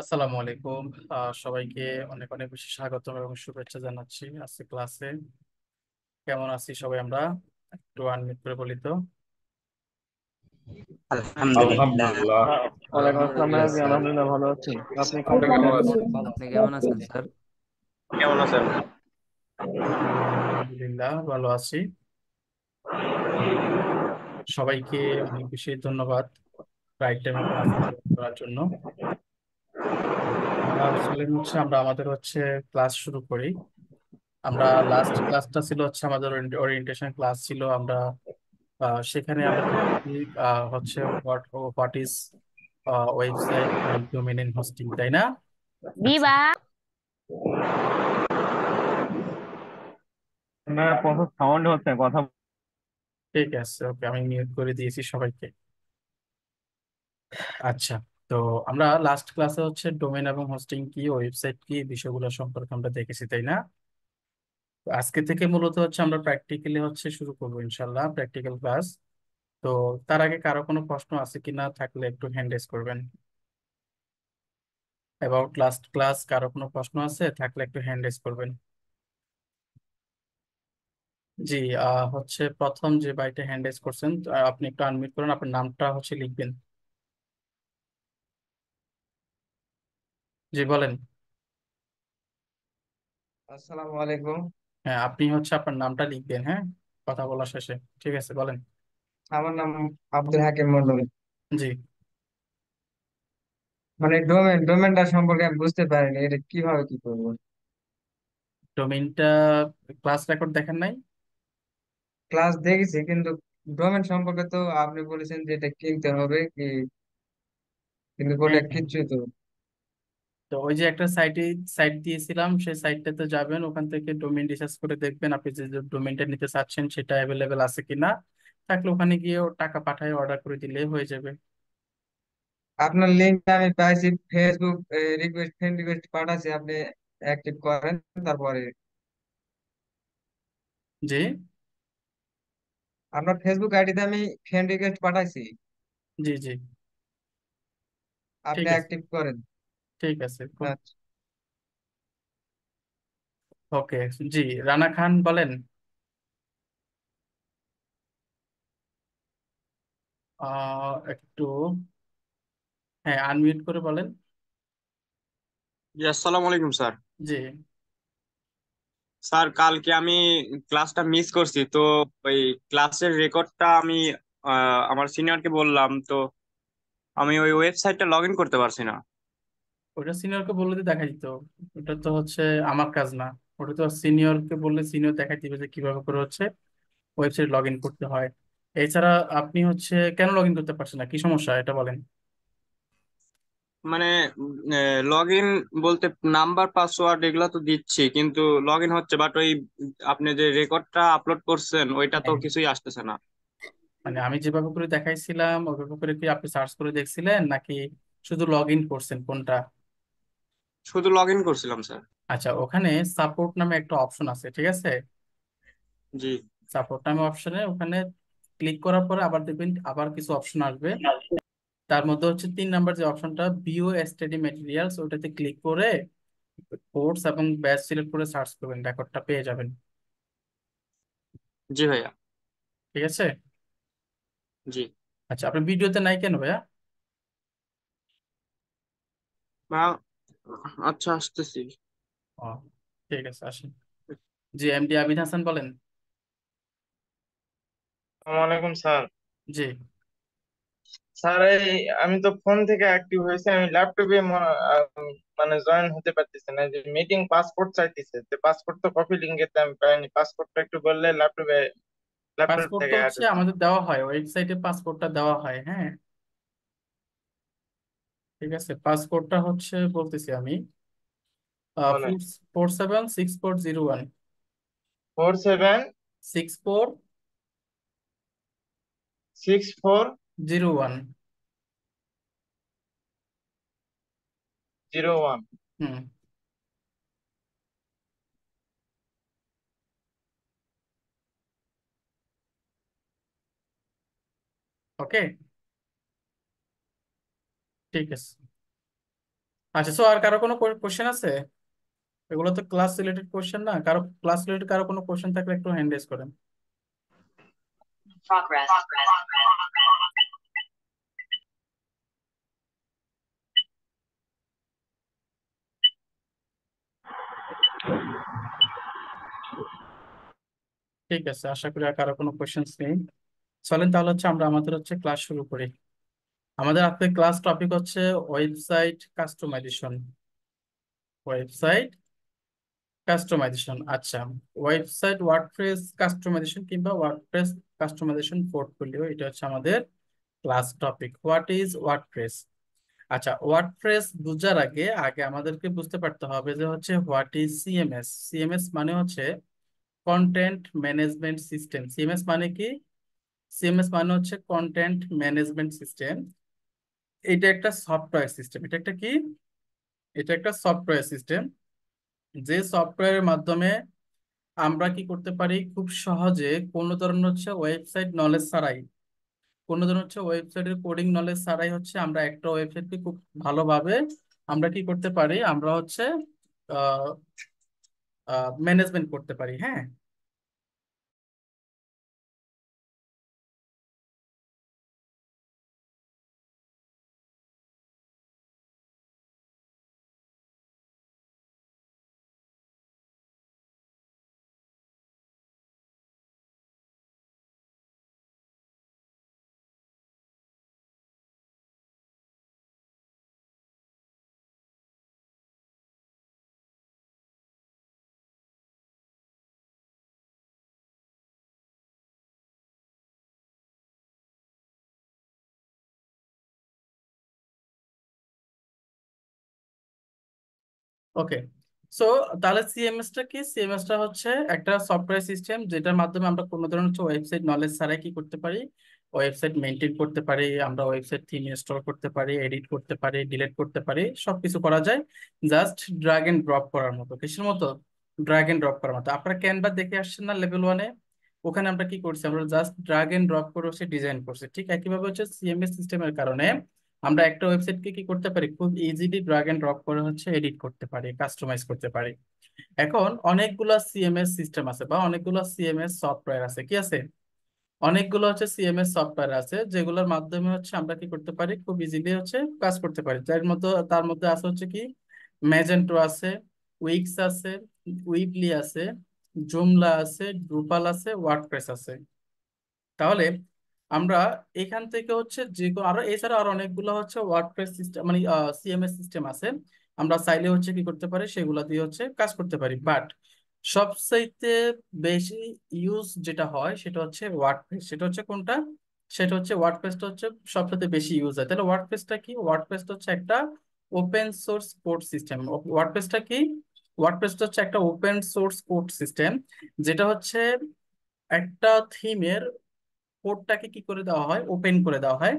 আসসালামু আলাইকুম। সবাইকে অনেক অনেক বেশি স্বাগতম এবং শুভেচ্ছা জানাচ্ছি আজকে ক্লাসে। কেমন আছি সবাই আমরা? একটু আনমিউট করে বলি তো। আলহামদুলিল্লাহ। আলহামদুলিল্লাহ। ওয়ালাইকুম আসসালাম ভাইয়া, জি আলহামদুলিল্লাহ। আলহামদুলিল্লাহ ভালো আছি। আপনি আমরা কেমন ভালো আছেন? আছি। আপনি কেমন আছেন স্যার? কেমন আছেন? আলহামদুলিল্লাহ ভালো আছি। সবাইকে অনেক বেশি ধন্যবাদ রাইট টাইমে ক্লাসে জয়েন করার জন্য। চলেন হচ্ছে আমরা আমাদের হচ্ছে ক্লাস শুরু করি। আমরা লাস্ট ক্লাসটা ছিল হচ্ছে আমাদের ওরিয়েন্টেশন ক্লাস ছিল। আমরা সেখানে আমরা দেখেছি হচ্ছে what what is website and domain hosting, তাই না? আচ্ছা, বিবা না, প্রচুর সাউন্ড হচ্ছে কথা। ঠিক আছে, ওকে, আমি মিউট করে দিয়েছি সবাইকে। আচ্ছা, তো আমরা লাস্ট ক্লাসে হচ্ছে ডোমেইন এবং হোস্টিং কি, ওয়েবসাইট কি, এই বিষয়গুলো সম্পর্কে আমরা দেখেছি, তাই না? তো আজকে থেকে মূলত হচ্ছে আমরা প্র্যাকটিক্যালি হচ্ছে শুরু করবো ইনশাল্লাহ, প্র্যাকটিক্যাল ক্লাস। তো তার আগে কারো কোনো প্রশ্ন আছে কিনা, থাকলে একটু হ্যান্ড রেজ করবেন। অ্যাবাউট লাস্ট ক্লাস কারো কোনো প্রশ্ন আছে, থাকলে একটু হ্যান্ড রেজ করবেন। জি, হচ্ছে প্রথম যে বাইটে হ্যান্ড রেজ করছেন, আপনি একটু আনমিউট করুন, আপনার নামটা হচ্ছে লিখবেন। জি বলেন। আসসালামু আলাইকুম। হ্যাঁ, আপনি হচ্ছে আপনার নামটা লিখবেন, হ্যাঁ, কথা বলা শেষে। ঠিক আছে, বলেন। আমার নাম আব্দুল হাকিম মন্ডল। জি। মানে ডোমেনটা সম্পর্কে আমি বুঝতে পারিনি, এটা কিভাবে কি করবো? ডোমেইনটা ক্লাস রেকর্ড দেখেন নাই? ক্লাস দেখেছি কিন্তু ডোমেন সম্পর্কে তো আপনি বলেছেন যে এটা কিনতে হবে কি, কিন্তু হ্যাঁ, ওটা হ্যাঁ। কিচ্ছু তো। তো ওই যে একটা সাইট দিয়েছিলাম, সেই সাইটটাতে যাবেন, ওখান থেকে ডোমেইন রিসার্চ করে দেখবেন আপনি যে ডোমেইনটা নিতে চাচ্ছেন সেটা অ্যাভেলেবেল আছে কিনা। থাকলে ওখানে গিয়ে টাকা পাঠায় অর্ডার করে দিলে হয়ে যাবে। আপনার লিঙ্কটা আমি পাইছি, ফেসবুক রিকোয়েস্ট, ফ্রেন্ড রিকোয়েস্ট পাঠাচ্ছি, আপনি অ্যাক্টিভ করেন তারপরে। জি। আপনার ফেসবুক আইডিতে আমি ফ্রেন্ড রিকোয়েস্ট পাঠাইছি, জি। জি। আপনি ঠিক আছে। অ্যাক্টিভ করেন। ঠিক আছে, খুব আচ্ছা। ওকে। জি, রানা খান বলেন। একটু, হ্যাঁ, আনমিউট করে বলেন। জি, আসসালামু আলাইকুম স্যার। জি। স্যার, কালকে আমি ক্লাসটা মিস করছি তো। ওই ক্লাসের রেকর্ডটা আমি আমার সিনিয়রকে বললাম তো। আমি ওই ওয়েবসাইটটা লগ ইন করতে পারছি না। ওটা সিনিয়রকে বললে তো দেখাই দিত। ওটা তো হচ্ছে আমার কাজ না। ওটা তো সিনিয়রকে বললে সিনিয়র দেখাই দিবে যে কিভাবে করে হচ্ছে ওয়েবসাইট লগ ইন করতে হয়। এছাড়া আপনি হচ্ছে কেন লগ ইন করতে পারছেন না, কি সমস্যা এটা বলেন। মানে লগ ইন বলতে নাম্বার পাসওয়ার্ড এগুলো তো দিচ্ছি, কিন্তু লগ ইন হচ্ছে, বাট ওই আপনি যে রেকর্ডটা আপলোড করছেন ওইটা তো হ্যাঁ, কিছুই আসতেছে না। মানে আমি যেভাবে করে দেখাইছিলাম ওইভাবে করে কি আপনি সার্চ করে দেখছিলেন, নাকি শুধু লগ ইন করছেন, কোনটা? শুধু লগ ইন করছিলাম স্যার। আচ্ছা, ওখানে সাপোর্ট নামে একটা অপশন আছে, ঠিক আছে? জি। সাপোর্ট নামে অপশনে ওখানে ক্লিক করার পরে আবার দেখবেন আবার কিছু অপশন আসবে। তার মধ্যে হচ্ছে 3 নাম্বার যে অপশনটা, বিও স্টাডি ম্যাটেরিয়ালস, ওটাতে ক্লিক করে কোর্স এবং ব্যাচ সিলেক্ট করে সার্চ করবেন, রেকর্ডটা পেয়ে যাবেন। জি ভাইয়া। ঠিক আছে। জি। আচ্ছা, আপনার ভিডিওতে নাই কেন ভাইয়া? আ- আচ্ছা, আসতেছি। ও, ঠিক আছে, আসেন। জি, এমডি আবিদ হাসান বলেন। আসসালামু আলাইকুম স্যার। জি। স্যার, এই আমি তো ফোন থেকে অ্যাক্টিভ হয়েছে, আমি ল্যাপটপে মানে জয়েন হতে পারতেছি না। যে মিটিং পাসপোর্ট চাইতেছে, তো পাসপোর্ট তো কপি লিঙ্কে আমি পাইনি। পাসপোর্টটা একটু বললে ল্যাপটপ পাসপোর্ট তো থেকে অ্যাড হচ্ছে হতো। আমাদের দেওয়া হয়, ওয়েবসাইটে পাসপোর্টটা দেওয়া হয়, হ্যাঁ। ঠিক আছে, পাসপোর্টটা হচ্ছে বলতেছি আমি, বলেন। 476401, 47 64 64 01। 01। হুম। ওকে, ঠিক আছে। আচ্ছা, সো আর কারো কোনো কোশ্চেন আছে? এগুলো তো ক্লাস রিলেটেড কোশ্চেন না, কারো ক্লাস রিলেটেড কারো কোনো কোশ্চেন থাকলে একটু হ্যান্ড রেজ করেন। ঠিক আছে, আশা করি আর কারো কোনো কোশ্চেন নেই। চলেন তাহলে হচ্ছে আমরা আমাদের হচ্ছে ক্লাস শুরু করি। আমাদের আজকে ক্লাস টপিক হচ্ছে ওয়েবসাইট কাস্টমাইজেশন। ওয়েবসাইট কাস্টমাইজেশন, আচ্ছা। ওয়েবসাইট ওয়ার্ডপ্রেস কাস্টমাইজেশন কিংবা ওয়ার্ডপ্রেস কাস্টমাইজেশন পোর্টফোলিও, এটা হচ্ছে আমাদের class topic. What is WordPress? আচ্ছা, ওয়ার্ডপ্রেস বুঝার আগে আগে আমাদেরকে বুঝতে পারতে হবে যে হচ্ছে হোয়াট ইজ সিএমএস। সিএমএস মানে হচ্ছে কন্টেন্ট ম্যানেজমেন্ট সিস্টেম। সিএমএস মানে কি? সিএমএস মানে হচ্ছে কন্টেন্ট ম্যানেজমেন্ট সিস্টেম। এটা একটা সফটওয়্যার সিস্টেম। এটা একটা কি? এটা একটা সফটওয়্যার সিস্টেম, যে সফটওয়্যারের মাধ্যমে আমরা কি করতে পারি, খুব সহজে কোনো ধরনের হচ্ছে ওয়েবসাইট নলেজ ছাড়াই, কোনো ধরনের হচ্ছে ওয়েবসাইটের কোডিং নলেজ ছাড়াই হচ্ছে আমরা একটা ওয়েবসাইটকে খুব ভালোভাবে আমরা কি করতে পারি, আমরা হচ্ছে ম্যানেজমেন্ট করতে পারি। হ্যাঁ, ওকে। সো তাহলে সিএমএস টা কি? সিএমএস টা হচ্ছে একটা সফটওয়্যার সিস্টেম যেটার মাধ্যমে আমরা কোনো ধরনের হচ্ছে ওয়েবসাইট নলেজ ছাড়াই কি করতে পারি, ওয়েবসাইট মেনটেন করতে পারি, আমরা ওয়েবসাইট থিম ইনস্টল করতে পারি, এডিট করতে পারি, ডিলিট করতে পারি, সবকিছু করা যায় জাস্ট ড্র্যাগ এন্ড ড্রপ করার মতো। কিসের মতো? ড্র্যাগ এন্ড ড্রপ করার মতো। আপনারা ক্যানভা দেখে আসছেন না লেভেল ওয়ানে? ওখানে আমরা কি করছি, আমরা জাস্ট ড্র্যাগ এন্ড ড্রপ করে হচ্ছে ডিজাইন করছি। ঠিক একইভাবে হচ্ছে সিএমএস সিস্টেমের কারণে আমরা একটা ওয়েবসাইটকে কি করতে পারি, খুব ইজিলি ড্র্যাগ এন্ড ড্রপ করে হচ্ছে এডিট করতে পারি, কাস্টমাইজ করতে পারি। এখন অনেকগুলা সিএমএস সিস্টেম আছে বা অনেকগুলো সিএমএস সফটওয়্যার আছে, কি আছে? অনেকগুলো হচ্ছে সিএমএস সফটওয়্যার আছে যেগুলোর মাধ্যমে হচ্ছে আমরা কি করতে পারি, খুব ইজিলি হচ্ছে কাজ করতে পারি। তার মধ্যে আছে হচ্ছে কি, ম্যাজেন্টো আছে, উইক্স আছে, উইবলি আছে, জুমলা আছে, ড্রুপাল আছে, ওয়ার্ডপ্রেস আছে। তাহলে আমরা এখান থেকে হচ্ছে যে আরো এছাড়া আরো অনেকগুলো হচ্ছে ওয়ার্ডপ্রেস সিস্টেম মানে সিএমএস সিস্টেম আছে, আমরা চাইলে হচ্ছে কি করতে পারি, সেগুলো দিয়ে হচ্ছে কাজ করতে পারি। বাট সবচাইতে বেশি ইউজ যেটা হয় সেটা হচ্ছে ওয়ার্ডপ্রেস। সেটা হচ্ছে কোনটা? সেটা হচ্ছে ওয়ার্ডপ্রেসটা হচ্ছে সবচেয়ে বেশি ইউজ হয়। তাহলে ওয়ার্ডপ্রেসটা কি? ওয়ার্ডপ্রেসটা হচ্ছে একটা ওপেন সোর্স কোড সিস্টেম। ওয়ার্ডপ্রেসটা কি? ওয়ার্ডপ্রেসটা হচ্ছে একটা ওপেন সোর্স কোড সিস্টেম, যেটা হচ্ছে একটা থিমের কোডটাকে কি করে দেওয়া হয়, ওপেন করে দেওয়া হয়,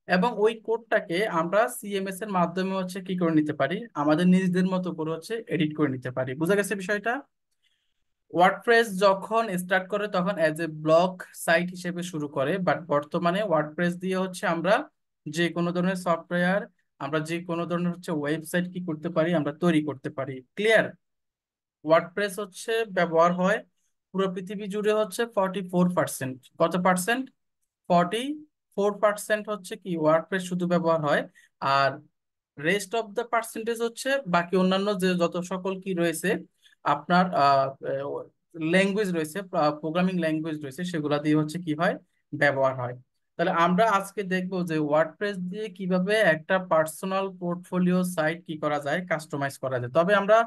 এবং ওই কোডটাকে আমরা সিএমএস এর মাধ্যমে হচ্ছে কি করে নিতে পারি, আমাদের নিজেদের মতো করে হচ্ছে এডিট করে নিতে পারি। বুঝা গেছে বিষয়টা? ওয়ার্ডপ্রেস যখন স্টার্ট করে তখন অ্যাজ এ ব্লগ সাইট হিসেবে শুরু করে, বাট বর্তমানে ওয়ার্ডপ্রেস দিয়ে হচ্ছে আমরা যে কোনো ধরনের সফটওয়্যার, আমরা যে কোনো ধরনের হচ্ছে ওয়েবসাইট কি করতে পারি, আমরা তৈরি করতে পারি। ক্লিয়ার? ওয়ার্ডপ্রেস হচ্ছে ব্যবহার হয় পুরো পৃথিবী জুড়ে হচ্ছে 44%। কত পার্সেন্ট? 44% হচ্ছে কি ওয়ার্ডপ্রেস শুধু ব্যবহার হয়। আর রেস্ট অফ দ্য পার্সেন্টেজ হচ্ছে বাকি অন্যান্য যে যত সকল কি রয়েছে আপনার ল্যাঙ্গুয়েজ রয়েছে, প্রোগ্রামিং ল্যাঙ্গুয়েজ রয়েছে, সেগুলা দিয়ে হচ্ছে কি হয়, ব্যবহার হয়। তাহলে আমরা আজকে দেখবো যে ওয়ার্ডপ্রেস দিয়ে কিভাবে একটা পার্সোনাল পোর্টফোলিও সাইট কি করা যায়, কাস্টমাইজ করা যায়। তবে আমরা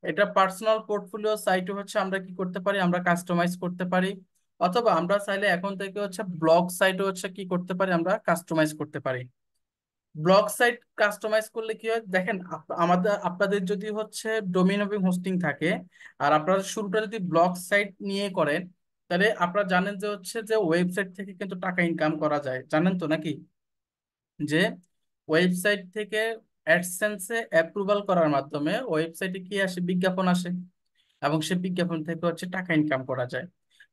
এটা পার্সোনাল পোর্টফোলিও সাইটও হচ্ছে আমরা কি করতে পারি, আমরা কাস্টমাইজ করতে পারি, অথবা আমরা চাইলে এখন থেকে হচ্ছে ব্লগ সাইটও হচ্ছে কি করতে পারি, আমরা কাস্টমাইজ করতে পারি। ব্লগ সাইট কাস্টমাইজ করলে কি হয় দেখেন, আপনাদের যদি হচ্ছে ডোমেইন এবং হোস্টিং থাকে, আর আপনারা শুরুটা যদি ব্লগ সাইট নিয়ে করেন, তাহলে আপনারা জানেন যে হচ্ছে যে ওয়েবসাইট থেকে কিন্তু টাকা ইনকাম করা যায়, জানেন তো নাকি? যে ওয়েবসাইট থেকে অ্যাডসেন্সে অ্যাপ্রুভাল করার মাধ্যমে ওয়েবসাইটে কি আসে, বিজ্ঞাপন আসে, এবং সে বিজ্ঞাপন থেকে হচ্ছে টাকা ইনকাম করা যায়।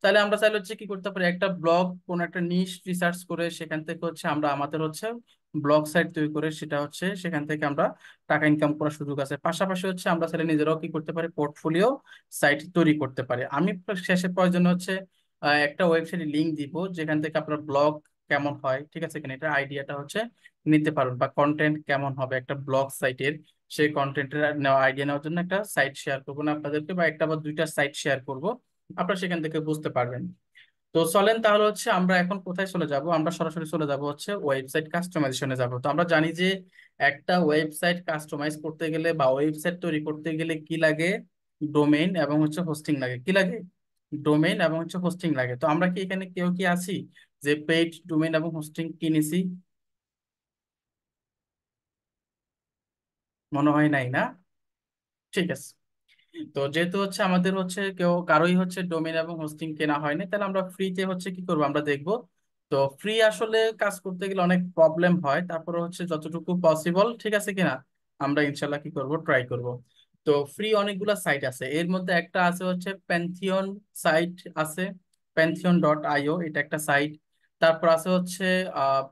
তাহলে আমরা চাইলে হচ্ছে কি করতে পারি, একটা ব্লগ কোন একটা নিশ রিসার্চ করে সেখান থেকে হচ্ছে আমরা আমাদের হচ্ছে ব্লগ সাইট তৈরি করে সেটা হচ্ছে সেখান থেকে আমরা টাকা ইনকাম করার সুযোগ আছে। পাশাপাশি হচ্ছে আমরা চাইলে নিজেরাও কি করতে পারি, পোর্টফোলিও সাইট তৈরি করতে পারি। আমি শেষে প্রয়োজন হচ্ছে একটা ওয়েবসাইটে লিংক দিব যেখান থেকে আপনার ব্লগ কেমন হয়, ঠিক আছে কিনা, এটা আইডিয়াটা হচ্ছে নিতে পারবেন, বা কন্টেন্ট কেমন হবে একটা ব্লগ সাইটের, সেই কন্টেন্টের নেওয়া আইডিয়া নেওয়ার জন্য একটা সাইট শেয়ার করবো না আপনাদেরকে, বা একটা বা দুইটা সাইট শেয়ার করব, আপনারা সেখান থেকে বুঝতে পারবেন। তো চলেন তাহলে হচ্ছে আমরা এখন কোথায় চলে যাব, আমরা সরাসরি চলে যাব হচ্ছে ওয়েবসাইট কাস্টমাইজেশনে যাব। তো আমরা জানি যে একটা ওয়েবসাইট কাস্টমাইজ করতে গেলে বা ওয়েবসাইট তৈরি করতে গেলে কি লাগে, ডোমেইন এবং হচ্ছে হোস্টিং লাগে। কি লাগে? ডোমেইন এবং হচ্ছে হোস্টিং লাগে। তো আমরা কি এখানে কেউ কি আছি যে পেইড ডোমেইন এবং হোস্টিং কিনেছি? মনে হয় নাই, না? ঠিক আছে। তো যেহেতু হচ্ছে আমাদের হচ্ছে কেউ কারোই হচ্ছে ডোমেইন এবং হোস্টিং কেনা হয়নি, তাহলে আমরা ফ্রিতে হচ্ছে কি করবো আমরা দেখবো। তো ফ্রি আসলে কাজ করতে গেলে অনেক প্রবলেম হয়, তারপরে হচ্ছে যতটুকু পসিবল, ঠিক আছে কিনা, আমরা ইনশাল্লাহ কি করব, ট্রাই করব। তো ফ্রি অনেকগুলা সাইট আছে, এর মধ্যে একটা আছে হচ্ছে প্যান্থিয়ন সাইট আছে, pantheon.io, এটা একটা সাইট। তারপর আছে হচ্ছে আহ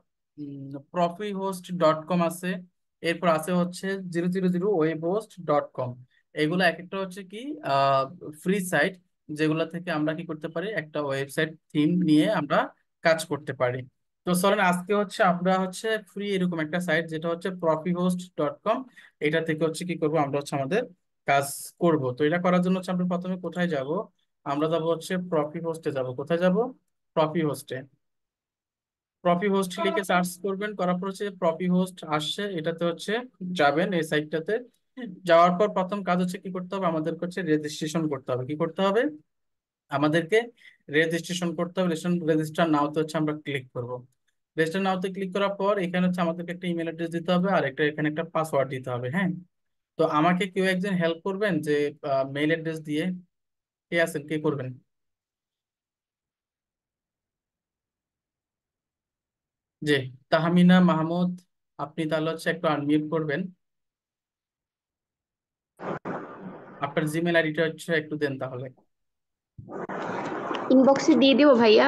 প্রফিহোস্ট.কম আছে। এরপর আছে হচ্ছে 000webhost.com। এগুলো এক একটা হচ্ছে কি ফ্রি সাইট, যেগুলো থেকে আমরা কি করতে পারি, একটা ওয়েবসাইট থিম নিয়ে আমরা কাজ করতে পারি। তো চলেন আজকে হচ্ছে আমরা হচ্ছে ফ্রি এরকম একটা সাইট যেটা হচ্ছে প্রফিহোস্ট.কম, এটা থেকে হচ্ছে কি করব, আমরা হচ্ছে আমাদের কাজ করব। তো এটা করার জন্য হচ্ছে আমরা প্রথমে কোথায় যাব, আমরা যাব হচ্ছে প্রফিহোস্টে যাব। কোথায় যাব? প্রফিহোস্টে। প্রফি হোস্ট লিখে সার্চ করবেন, করার পর হচ্ছে প্রফি হোস্ট আসছে, এটাতে হচ্ছে যাবেন এই সাইটটাতে। যাওয়ার পর প্রথম কাজ হচ্ছে কি করতে হবে, আমাদের হচ্ছে রেজিস্ট্রেশন করতে হবে। কি করতে হবে আমাদেরকে? রেজিস্ট্রেশন করতে হবে। রেজিস্টার নাওতে হচ্ছে আমরা ক্লিক করব। রেজিস্টার নাওতে ক্লিক করার পর এখানে হচ্ছে আমাদেরকে একটা ইমেল অ্যাড্রেস দিতে হবে, আর একটা এখানে একটা পাসওয়ার্ড দিতে হবে। হ্যাঁ, তো আমাকে কেউ একজন হেল্প করবেন যে মেইল অ্যাড্রেস দিয়ে? কে আছেন, কে করবেন? জি, তাহমিনা মাহমুদ, আপনি তাহলে হচ্ছে একটু আনমিউট করবেন, আপনার জিমেল আইডিটা হচ্ছে একটু দেন তাহলে। ইনবক্সে দিয়ে দিব ভাইয়া।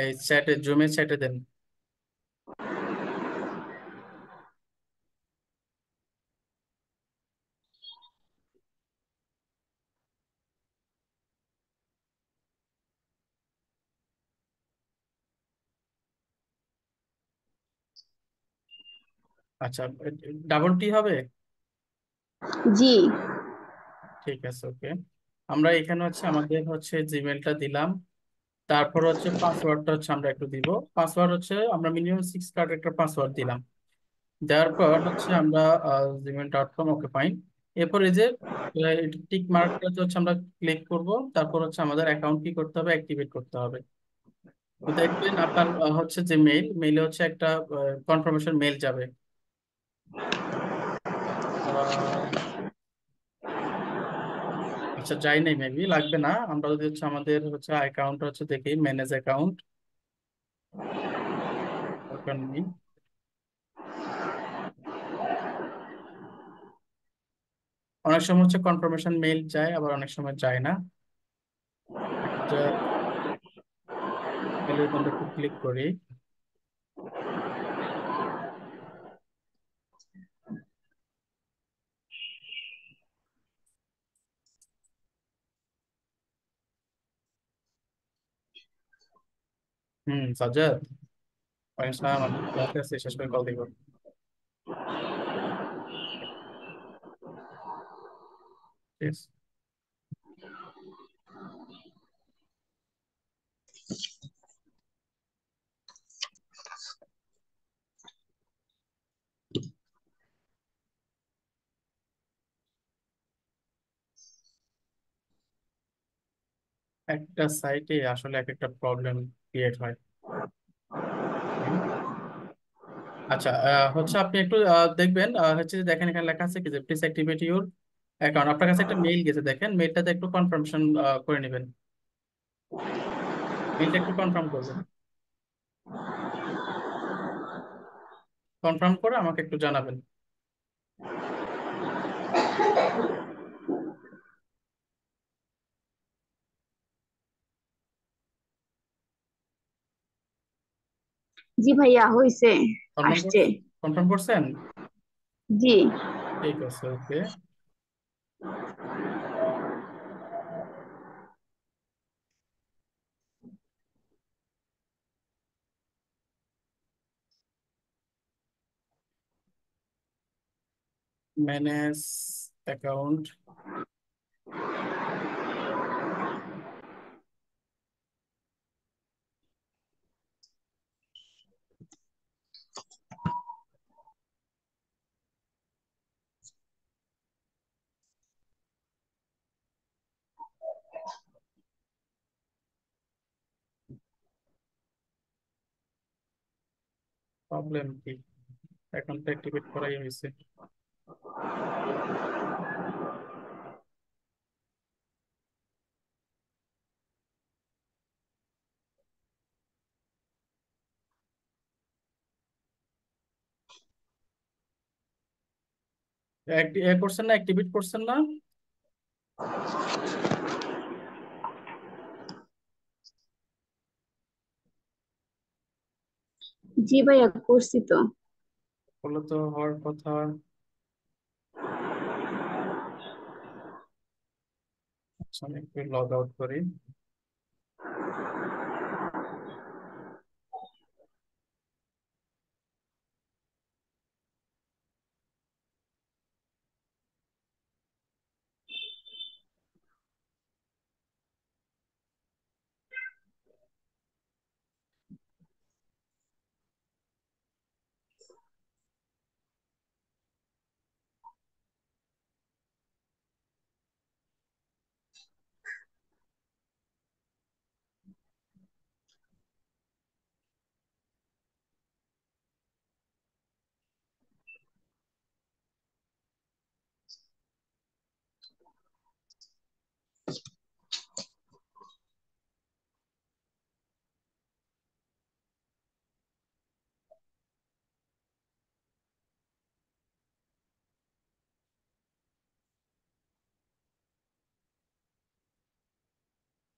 এই চ্যাটে, জুমের চ্যাটে দেন। আচ্ছা, ডাবল টি হবে? জি। ঠিক আছে, ওকে। আমরা এখানে হচ্ছে আমাদের হচ্ছে জিমেলটা দিলাম, তারপর হচ্ছে পাসওয়ার্ডটা হচ্ছে আমরা একটু দিব। পাসওয়ার্ড হচ্ছে আমরা মিনিমাম 6 একটা পাসওয়ার্ড দিলাম। দেওয়ার পর হচ্ছে আমরা gmail.com, ওকে ফাইন। এরপর এই যে টিক মার্কটাতে হচ্ছে আমরা ক্লিক করব, তারপর হচ্ছে আমাদের অ্যাকাউন্ট কি করতে হবে, অ্যাক্টিভেট করতে হবে। তো দেখবেন আপনার হচ্ছে যে মেইলে হচ্ছে একটা কনফার্মেশন মেইল যাবে। আহ, আচ্ছা, যাই নাই, মেবি লাগবে না। আমরা যদি হচ্ছে আমাদের হচ্ছে অ্যাকাউন্ট হচ্ছে দেখি, ম্যানেজ অ্যাকাউন্ট, দরকার নেই। অনেক সময় হচ্ছে কনফার্মেশন মেইল যায়, আবার অনেক সময় যায় না। একটা মেইলের উপর আমরা একটু ক্লিক করি। সাজ্জাদ, ওয়ালাইকুম আসসালাম, আমি ক্লাসে আছি, শেষ করে কল দিব। ঠিক আছে। একটা সাইটে আসলে এক একটা প্রবলেম ক্রিয়েট হয়। হুম। আচ্ছা, হচ্ছে আপনি একটু দেখবেন, হচ্ছে যে দেখেন এখানে লেখা আছে কি যে প্লিজ অ্যাক্টিভেট ইউর অ্যাকাউন্ট। আপনার কাছে একটা মেইল গেছে, দেখেন মেইলটাতে একটু কনফার্মেশন করে নেবেন। মেইলটা একটু কনফার্ম করবেন, কনফার্ম করে আমাকে একটু জানাবেন। জি ভাইয়া হয়েছে। কনফার্ম আসছে। কনফার্ম করছেন? জি। ঠিক আছে, ওকে। Manage account. প্রবলেম কি? অ্যাকাউন্টটা অ্যাক্টিভেট করাই হয়েছে। করছেন না, অ্যাক্টিভেট করছেন না? জি ভাইয়া করছি তো। বললো তো হওয়ার কথা। আচ্ছা, আমি একটু লগ আউট করি।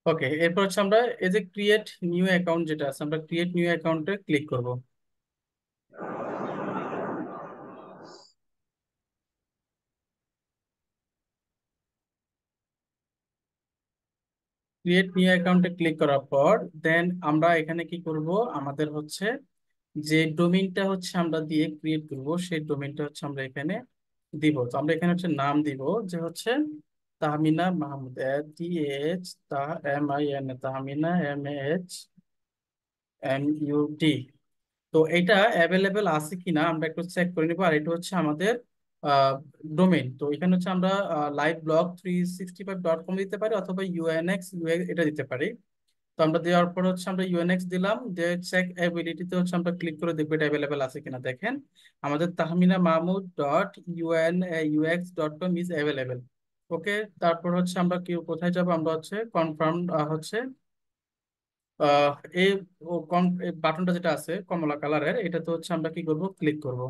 ওকে, এরপর হচ্ছে আমরা এই যে ক্রিয়েট নিউ অ্যাকাউন্ট যেটা আছে, আমরা ক্রিয়েট নিউ অ্যাকাউন্টে ক্লিক করব। ক্রিয়েট নিউ অ্যাকাউন্টে ক্লিক করার পর দেন আমরা এখানে কি করব, আমাদের হচ্ছে যে ডোমেইনটা হচ্ছে আমরা দিয়ে ক্রিয়েট করব, সেই ডোমেইনটা হচ্ছে আমরা এখানে দিব। তো আমরা এখানে হচ্ছে নাম দিব যে হচ্ছে তাহমিনা মাহমুদ, TH তা MIN, তাহমিনা MHMUD। তো এটা অ্যাভেলেবেল আছে কিনা আমরা একটু চেক করে নিবো। আর এটা হচ্ছে আমাদের ডোমেইন। তো এখানে হচ্ছে আমরা লাইভ ব্লগ 365.com দিতে পারি, অথবা UNX এটা দিতে পারি। তো আমরা দেওয়ার পর হচ্ছে আমরা UNX দিলাম, দিয়ে চেক অ্যাবিলিটিতে হচ্ছে আমরা ক্লিক করে দেখবো এটা অ্যাভেলেবেল আছে কিনা। দেখেন আমাদের Tahmina Mahmud .UNUX.com is available. Okay, তারপর হচ্ছে আমরা কি কোথায় যাব, আমরা হচ্ছে কনফার্ম হচ্ছে আহ এই বাটনটা যেটা আছে কমলা কালারের, এটাতে হচ্ছে আমরা কি করব, ক্লিক করব।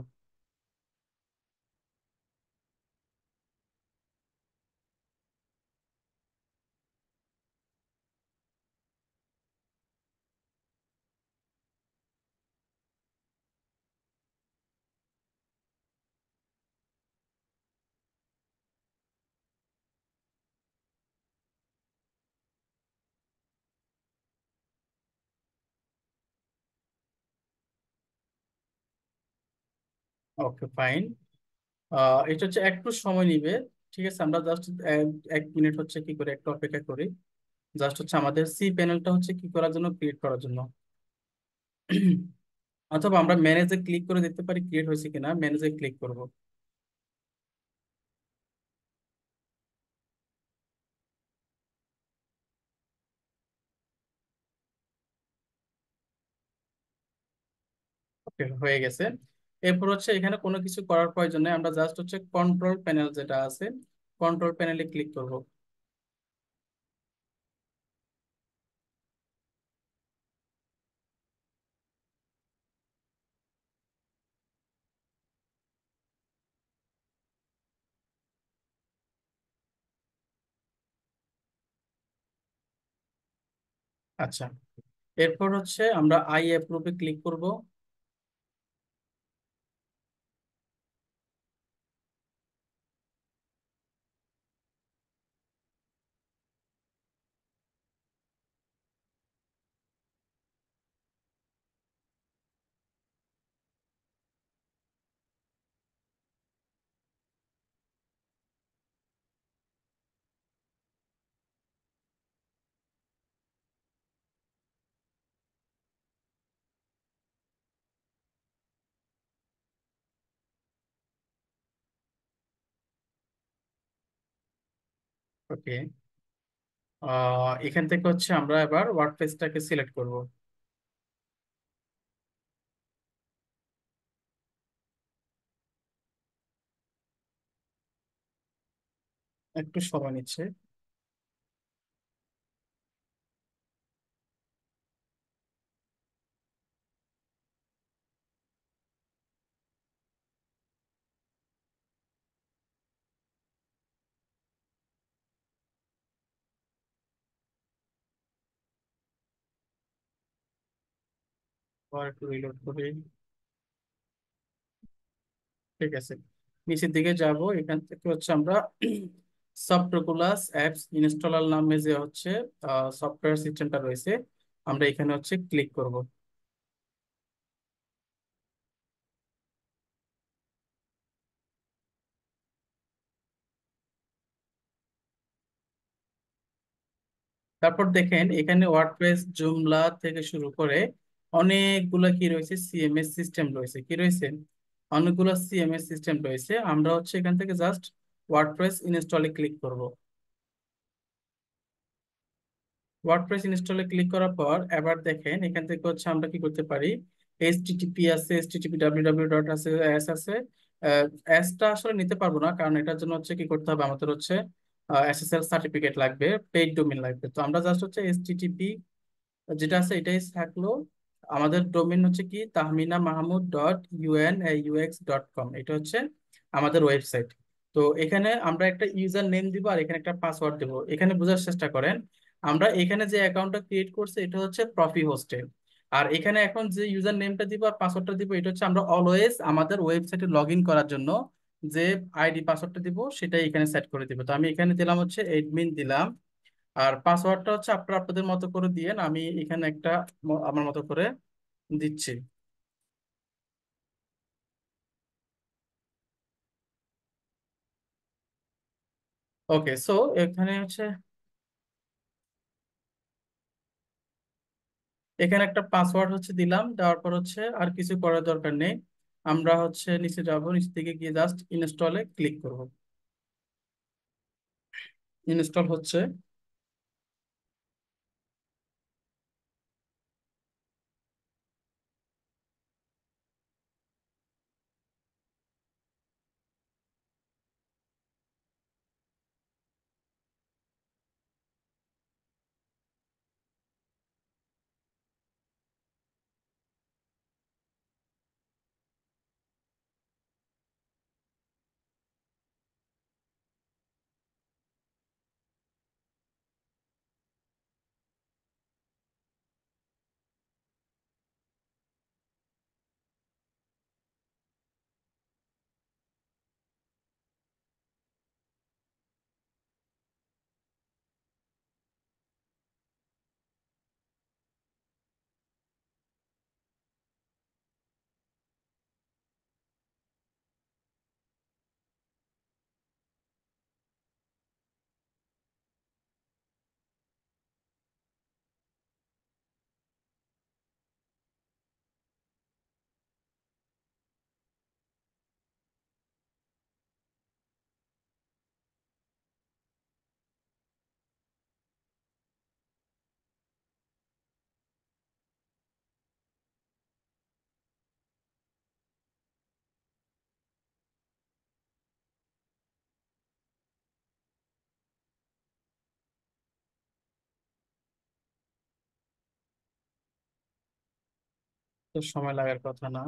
ওকে, ফাইন। এটা হচ্ছে একটু সময় নিবে। ঠিক আছে, আমরা জাস্ট 1 মিনিট হচ্ছে কি করে একটু অপেক্ষা করি। জাস্ট হচ্ছে আমাদের সি প্যানেলটা হচ্ছে কি করার জন্য, ক্রিয়েট করার জন্য। অথবা আমরা ম্যানেজে ক্লিক করে দেখতে পারি ক্রিয়েট হয়েছে কিনা, ম্যানেজে ক্লিক করব। ওকে, হয়ে গেছে। এরপর হচ্ছে এখানে কোনো কিছু করার প্রয়োজন নেই, আমরা জাস্ট হচ্ছে কন্ট্রোল প্যানেল যেটা আছে, কন্ট্রোল প্যানেলে ক্লিক করব। আচ্ছা, এরপর হচ্ছে আমরা আই অ্যাপ্রুভে ক্লিক করব। ওকে, এখান থেকে হচ্ছে আমরা এবার ওয়ার্ডপ্রেসটাকে সিলেক্ট করব। একটু সময় নিচ্ছে। আবার একটু রিলোড করি। ঠিক আছে, নিচের দিকে যাব। এখান থেকে হচ্ছে আমরা সফটওয়্যার অ্যাপস ইনস্টলার নামে যে হচ্ছে সফটওয়্যার সিস্টেমটা রয়েছে, আমরা এখানে হচ্ছে ক্লিক করব। তারপর দেখেন এখানে ওয়ার্ডপ্রেস, জুমলা থেকে শুরু করে অনেকগুলা কি রয়েছে, সিএমএস সিস্টেম রয়েছে। কি রয়েছে? অনেকগুলো সিএমএস সিস্টেম রয়েছে। আমরা হচ্ছে এখান থেকে জাস্ট ওয়ার্ডপ্রেস ইনস্টলে ক্লিক করব। ওয়ার্ডপ্রেস ইনস্টলে ক্লিক করার পর এবার দেখেন এখান থেকে হচ্ছে আমরা কি করতে পারি। এইচটিটিপি আছে, এইচটিটিপি ডাব্লিউ ডট আছে, এস আছে। এসটা আসলে নিতে পারবো না, কারণ এটার জন্য হচ্ছে কি করতে হবে, আমাদের হচ্ছে এসএসএল সার্টিফিকেট লাগবে, পেইড ডোমেইন লাগবে। তো আমরা জাস্ট হচ্ছে এইচটিটিপি যেটা আছে এটাই থাকলো। আমাদের ডোমেইন হচ্ছে কি tahminamahmud.unaux.com, এটা হচ্ছে আমাদের ওয়েবসাইট। তো এখানে আমরা একটা ইউজার নেম দিব আর এখানে একটা পাসওয়ার্ড দেবো। এখানে বোঝার চেষ্টা করেন, আমরা এখানে যে অ্যাকাউন্টটা ক্রিয়েট করছি এটা হচ্ছে প্রফি হোস্টেল। আর এখানে এখন যে ইউজার নেমটা দিব আর পাসওয়ার্ডটা দিব, এটা হচ্ছে আমরা অলওয়েজ আমাদের ওয়েবসাইটে লগ ইন করার জন্য যে আইডি পাসওয়ার্ডটা দিব সেটাই এখানে সেট করে দিব। তো আমি এখানে দিলাম হচ্ছে এডমিন দিলাম। আর পাসওয়ার্ডটা হচ্ছে আপনারা আপনাদের মতো করে দিয়েন, আমি এখানে একটা আমার মতো করে দিচ্ছি। ওকে, সো এখানে হচ্ছে এখানে একটা পাসওয়ার্ড হচ্ছে দিলাম, দেওয়ার পর হচ্ছে আর কিছু করার দরকার নেই। আমরা হচ্ছে নিচে যাব, নিচে থেকে গিয়ে জাস্ট ইনস্টলে ক্লিক করব। ইনস্টল হচ্ছে। তো সময় লাগার কথা না।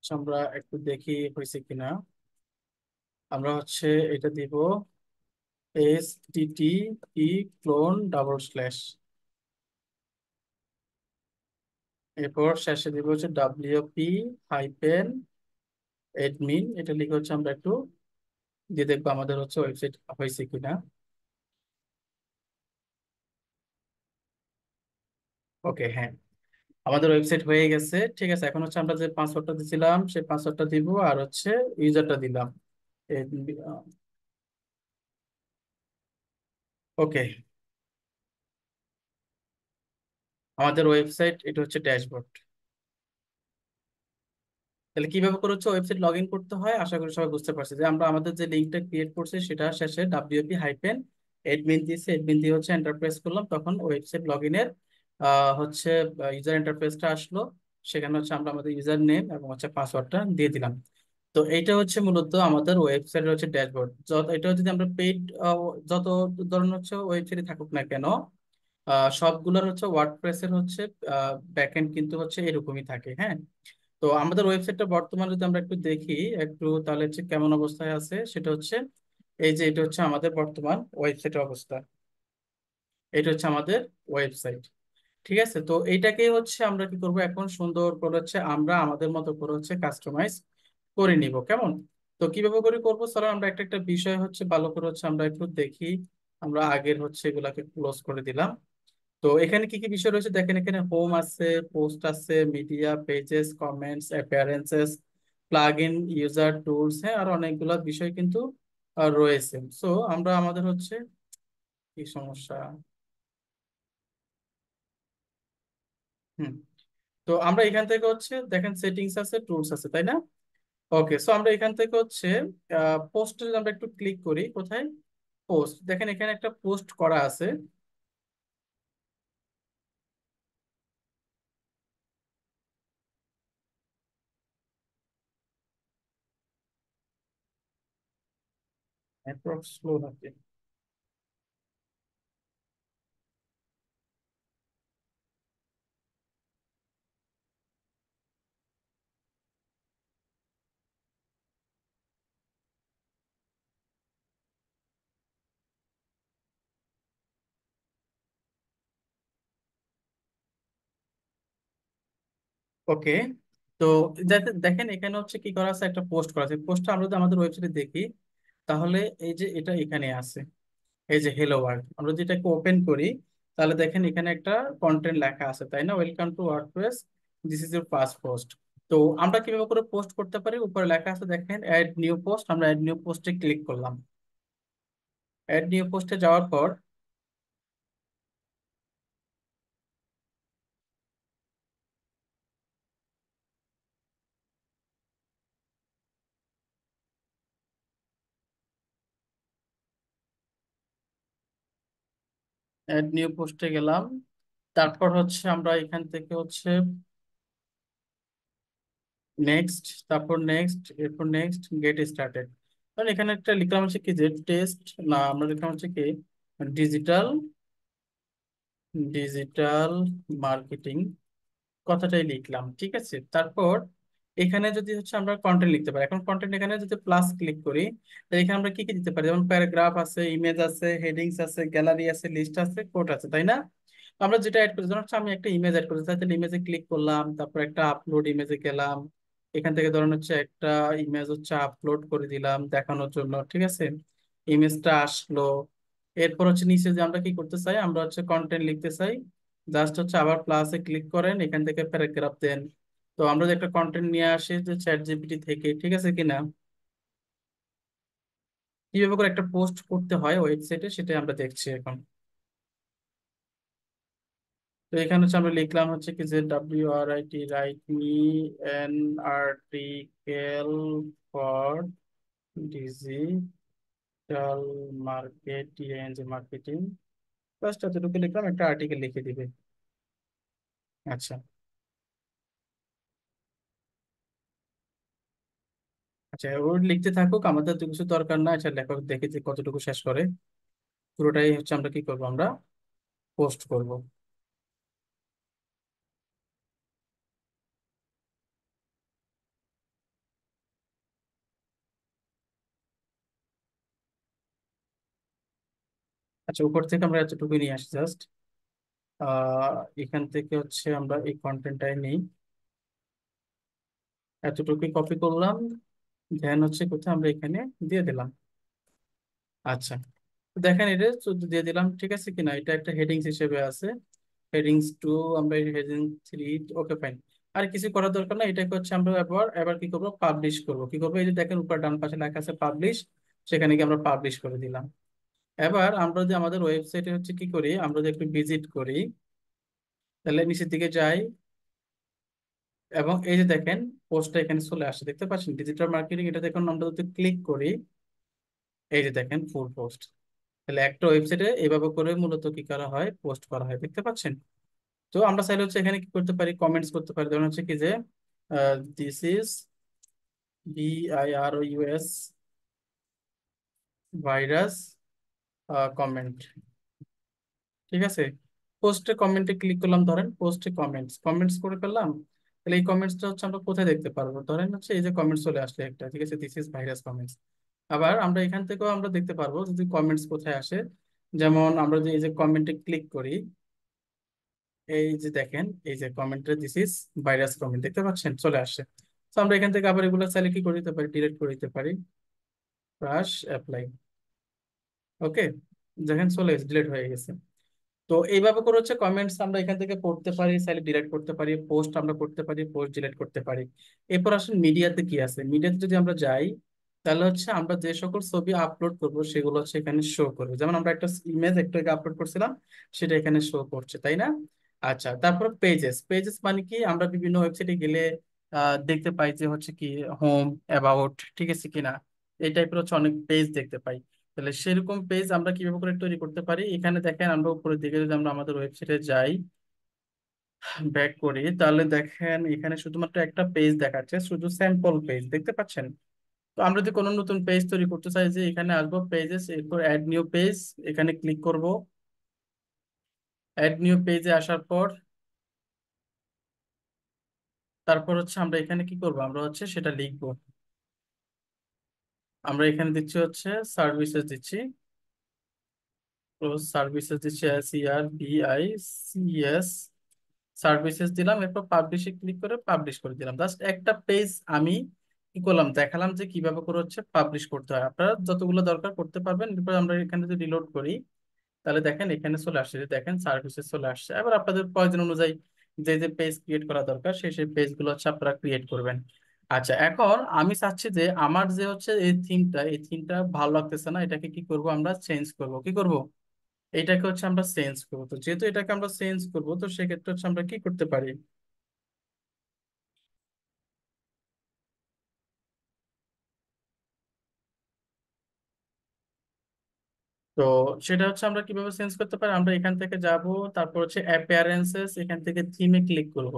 আচ্ছা, আমরা একটু দেখি হয়েছে কিনা। আমরা হচ্ছে এটা দিব HTTP ক্লোন ডাবল স্ল্যাশ, এরপর শেষে দিব হচ্ছে ডাব্লিউপি হাইপেন এডমিন, এটা লিখে হচ্ছে আমরা একটু দিয়ে দেখবো আমাদের হচ্ছে ওয়েবসাইট হয়েছে কিনা। ওকে, হ্যাঁ, আমাদের ওয়েবসাইট হয়ে গেছে। ঠিক আছে, এখন হচ্ছে আমরা যে পাসওয়ার্ডটা দিয়েছিলাম সেই পাসওয়ার্ডটা দিব, আর হচ্ছে ইউজারটা দিলাম। ওকে, আমাদের ওয়েবসাইট এটা হচ্ছে ড্যাশবোর্ড। তাহলে কিভাবে করে হচ্ছে ওয়েবসাইট লগ ইন করতে হয় আশা করি সবাই বুঝতে পারছে। যে আমরা আমাদের যে লিঙ্কটা ক্রিয়েট করছি সেটা শেষে ডাব্লিউপি হাইপেন এডমিন দিয়েছে, এডমিন দিয়ে হচ্ছে এন্টারপ্রাইজ করলাম, তখন ওয়েবসাইট লগ ইনের হচ্ছে ইউজার ইন্টারফেসটা আসলো। সেখানে হচ্ছে আমরা আমাদের ইউজার নেম এবং হচ্ছে পাসওয়ার্ডটা দিয়ে দিলাম। তো এইটা হচ্ছে মূলত আমাদের ওয়েবসাইটের হচ্ছে ড্যাশবোর্ড। যত এটা যদি আমরা পেইড যত ধরনের হচ্ছে ওয়েবসাইটে থাকুক না কেন, সবগুলোর হচ্ছে ওয়ার্ডপ্রেসের হচ্ছে ব্যাকএন্ড কিন্তু হচ্ছে এরকমই থাকে। হ্যাঁ, তো আমাদের ওয়েবসাইটটা বর্তমানে যদি আমরা একটু দেখি একটু, তাহলে হচ্ছে কেমন অবস্থায় আছে সেটা হচ্ছে এই যে এটা হচ্ছে আমাদের বর্তমান ওয়েবসাইটের অবস্থা। এটা হচ্ছে আমাদের ওয়েবসাইট। ঠিক আছে, তো এইটাকে হচ্ছে আমরা কি করব এখন সুন্দর করে হচ্ছে আমরা আমাদের মতো করে হচ্ছে কাস্টমাইজ করে নিব। কেমন? তো কিভাবে করে করবো চলো আমরা একটা একটা বিষয় হচ্ছে ভালো করে হচ্ছে আমরা একটু দেখি। আমরা আগের হচ্ছে এগুলাকে ক্লোজ করে দিলাম। তো এখানে কি কি বিষয় রয়েছে দেখেন, এখানে হোম আছে, পোস্ট আছে, media, pages, comments, appearances, plug in, user tools, হ্যাঁ, আর অনেকগুলো বিষয় কিন্তু রয়েছে। সো আমরা আমাদের হচ্ছে কি সমস্যা, হুম, তো আমরা এখান থেকে হচ্ছে দেখেন সেটিংস আছে, টুলস আছে, তাই না? ওকে, সো আমরা এখান থেকে হচ্ছে পোস্টে যদি আমরা একটু ক্লিক করি, কোথায় পোস্ট, দেখেন এখানে একটা পোস্ট করা আছে। নেটওয়ার্ক স্লো নাকি? ওকে, তো দেখেন এখানে হচ্ছে কি করা আছে, একটা পোস্ট করা আছে। পোস্টটা আমরা যদি আমাদের ওয়েবসাইটে দেখি তাহলে এই যে এটা এখানে আছে, এই যে হেলো ওয়ার্ল্ড, আমরা যদি এটাকে ওপেন করি তাহলে দেখেন এখানে একটা কন্টেন্ট লেখা আছে, তাই না? Welcome to WordPress, this is your first post. তো আমরা কিভাবে করে পোস্ট করতে পারি, উপরে লেখা আছে দেখেন অ্যাড নিউ পোস্ট, আমরা অ্যাড নিউ পোস্টে ক্লিক করলাম। অ্যাড নিউ পোস্টে যাওয়ার পর অ্যাড নিউ পোস্টে গেলাম। তারপর হচ্ছে আমরা এখান থেকে হচ্ছে নেক্সট, তারপর নেক্সট, এরপর নেক্সট, গেট স্টার্টেড। কারণ এখানে একটা লিখলাম হচ্ছে কি যে টেস্ট, না আমরা লিখলাম হচ্ছে কি ডিজিটাল, ডিজিটাল মার্কেটিং, কথাটাই লিখলাম। ঠিক আছে, তারপর এখানে যদি হচ্ছে আমরা কন্টেন্ট লিখতে পারি, এখন কন্টেন্ট এখানে যদি প্লাস ক্লিক করি তাহলে এখানে আমরা কি কি দিতে পারি, যেমন প্যারাগ্রাফ আছে, ইমেজ আছে, হেডিংস আছে, গ্যালারি আছে, লিস্ট আছে, কোট আছে, তাই না? তো আমরা যেটা অ্যাড করি, ধরুন হচ্ছে আমি একটা ইমেজ অ্যাড করতে চাই, তাহলে ইমেজে ক্লিক করলাম, তারপর একটা আপলোড ইমেজে গেলাম, এখান থেকে ধরুন হচ্ছে একটা ইমেজ হচ্ছে আপলোড করে দিলাম দেখানোর জন্য। ঠিক আছে, ইমেজটা আসলো। এরপর হচ্ছে নিচে যে আমরা কি করতে চাই, আমরা হচ্ছে কন্টেন্ট লিখতে চাই, জাস্ট হচ্ছে আবার প্লাসে ক্লিক করেন, এখান থেকে প্যারাগ্রাফ দেন। তো আমরা যে একটা কন্টেন্ট নিয়ে আসি যে চ্যাট জিপিটি থেকে, ঠিক আছে কিনা, কিভাবে করে একটা পোস্ট করতে হয় ওয়েবসাইটে সেটাই আমরা দেখছি এখন। তো এখানে হচ্ছে আমরা লিখলাম হচ্ছে কি যে WRIT, write me N article for digital marketing, just এতটুকু লিখলাম, একটা আর্টিকেল লিখে দিবে। আচ্ছা, আচ্ছা, ও লিখতে থাকুক, আমাদের তো কিছু দরকার না। আচ্ছা, লেখক দেখে যে কতটুকু শেষ করে, পুরোটাই হচ্ছে আমরা কি করব, আমরা পোস্ট করব। আচ্ছা, উপর থেকে আমরা এতটুকু নিয়ে আসি জাস্ট। আহ এখান থেকে হচ্ছে আমরা এই কন্টেন্টটাই নিই, এতটুকু কপি করলাম, দেন হচ্ছে কোথায় আমরা এখানে দিয়ে দিলাম। আচ্ছা, দেখেন এটা শুধু দিয়ে দিলাম, ঠিক আছে কিনা, এটা একটা হেডিংস হিসেবে আছে। হেডিংস টু, আমরা হেডিং থ্রি, ওকে ফাইন। আর কিছু করার দরকার না, এটাকে হচ্ছে আমরা এবার এবার কি করবো, পাবলিশ করবো। কি করবো, এই যে দেখেন উপর ডান পাশে লেখা আছে পাবলিশ, সেখানে কি আমরা পাবলিশ করে দিলাম। এবার আমরা যদি আমাদের ওয়েবসাইটে হচ্ছে কি করি, আমরা যদি একটু ভিজিট করি, তাহলে নিচের দিকে যাই, এবং এই যে দেখেন পোস্টটা এখানে চলে আসে, দেখতে পাচ্ছেন ডিজিটাল মার্কেটিং, এটা দেখুন আমরা যদি ক্লিক করি, এই যে দেখেন ফুল পোস্ট। তাহলে একটা ওয়েবসাইটে এইভাবে করে মূলত কি করা হয়, পোস্ট করা হয়, দেখতে পাচ্ছেন। তো আমরা চাইলে হচ্ছে এখানে কি করতে পারি, কমেন্টস করতে পারি, ধরুন হচ্ছে কি যে this is VIRUS virus comment, ঠিক আছে। পোস্টে কমেন্টে ক্লিক করলাম, ধরেন পোস্টে কমেন্টস কমেন্টস করে ফেললাম। তাহলে এই কমেন্টসটা হচ্ছে আমরা কোথায় দেখতে পারবো, ধরেন হচ্ছে এই যে কমেন্টস চলে আসলে একটা, ঠিক আছে, দিস ইজ ভাইরাস কমেন্টস। আবার আমরা এখান থেকেও আমরা দেখতে পারবো যদি কমেন্টস কোথায় আসে, যেমন আমরা যদি এই যে কমেন্টে ক্লিক করি, এই যে দেখেন এই যে কমেন্টে দিস ইজ ভাইরাস কমেন্ট, দেখতে পাচ্ছেন চলে আসছে। তো আমরা এখান থেকে আবার এগুলো চাইলে কি করে দিতে পারি, ডিলিট করে দিতে পারি, ব্রাশ অ্যাপ্লাই, ওকে, দেখেন চলে এসে ডিলিট হয়ে গেছে। তো এইভাবে করে হচ্ছে কমেন্টস আমরা এখান থেকে পড়তে পারি, চাইলে ডিলিট করতে পারি, পোস্ট আমরা করতে পারি, পোস্ট ডিলিট করতে পারি। এরপর আসলে মিডিয়াতে কি আছে, মিডিয়াতে যদি আমরা যাই, তাহলে হচ্ছে আমরা যে সকল ছবি আপলোড করব সেগুলো হচ্ছে এখানে শো করবে। যেমন আমরা একটা ইমেজ একটু আগে আপলোড করছিলাম, সেটা এখানে শো করছে, তাই না? আচ্ছা, তারপর পেজেস, পেজেস মানে কি, আমরা বিভিন্ন ওয়েবসাইটে গেলে দেখতে পাই যে হচ্ছে কি হোম, অ্যাবাউট, ঠিক আছে কিনা, এই টাইপের হচ্ছে অনেক পেজ দেখতে পাই। তাহলে সেরকম পেজ আমরা কিভাবে করে তৈরি করতে পারি, এখানে দেখেন আমরা উপরের দিকে যদি আমরা আমাদের ওয়েবসাইটে যাই, ব্যাক করি, তাহলে দেখেন এখানে শুধুমাত্র একটা পেজ দেখাচ্ছে, শুধু স্যাম্পল পেজ, দেখতে পাচ্ছেন। তো আমরা যদি কোনো নতুন পেজ তৈরি করতে চাই, যে এখানে আসবো পেজেস, এরপর অ্যাড নিউ পেজ, এখানে ক্লিক করব। অ্যাড নিউ পেজে আসার পর তারপর হচ্ছে আমরা এখানে কি করব, আমরা হচ্ছে সেটা লিখবো। আমরা এখানে দিচ্ছি হচ্ছে সার্ভিসেস দিচ্ছি, তো সার্ভিসেস দিচ্ছি SERVICES, সার্ভিসেস দিলাম, এরপর পাবলিশে ক্লিক করে পাবলিশ করে দিলাম। জাস্ট একটা পেজ আমি কি করলাম, দেখালাম যে কিভাবে করে হচ্ছে পাবলিশ করতে হয়। আপনারা যতগুলো দরকার করতে পারবেন। এরপর আমরা এখানে যদি রিলোড করি, তাহলে দেখেন এখানে চলে আসছে, যে দেখেন সার্ভিসেস চলে আসছে। এবার আপনাদের প্রয়োজন অনুযায়ী যে যে পেজ ক্রিয়েট করা দরকার সেই সেই পেজগুলো হচ্ছে আপনারা ক্রিয়েট করবেন। আচ্ছা, এখন আমি চাচ্ছি যে আমার যে হচ্ছে এই থিমটা ভালো লাগতেছে না, এটাকে কি করব, আমরা চেঞ্জ করব। কি করব, এটাকে হচ্ছে আমরা চেঞ্জ করবো। তো যেহেতু এটাকে আমরা চেঞ্জ করবো, তো সেক্ষেত্রে হচ্ছে আমরা কি করতে পারি, তো সেটা হচ্ছে আমরা কিভাবে চেঞ্জ করতে পারি, আমরা এখান থেকে যাব, তারপর হচ্ছে অ্যাপিয়ারেন্সেস, এখান থেকে থিমে ক্লিক করব।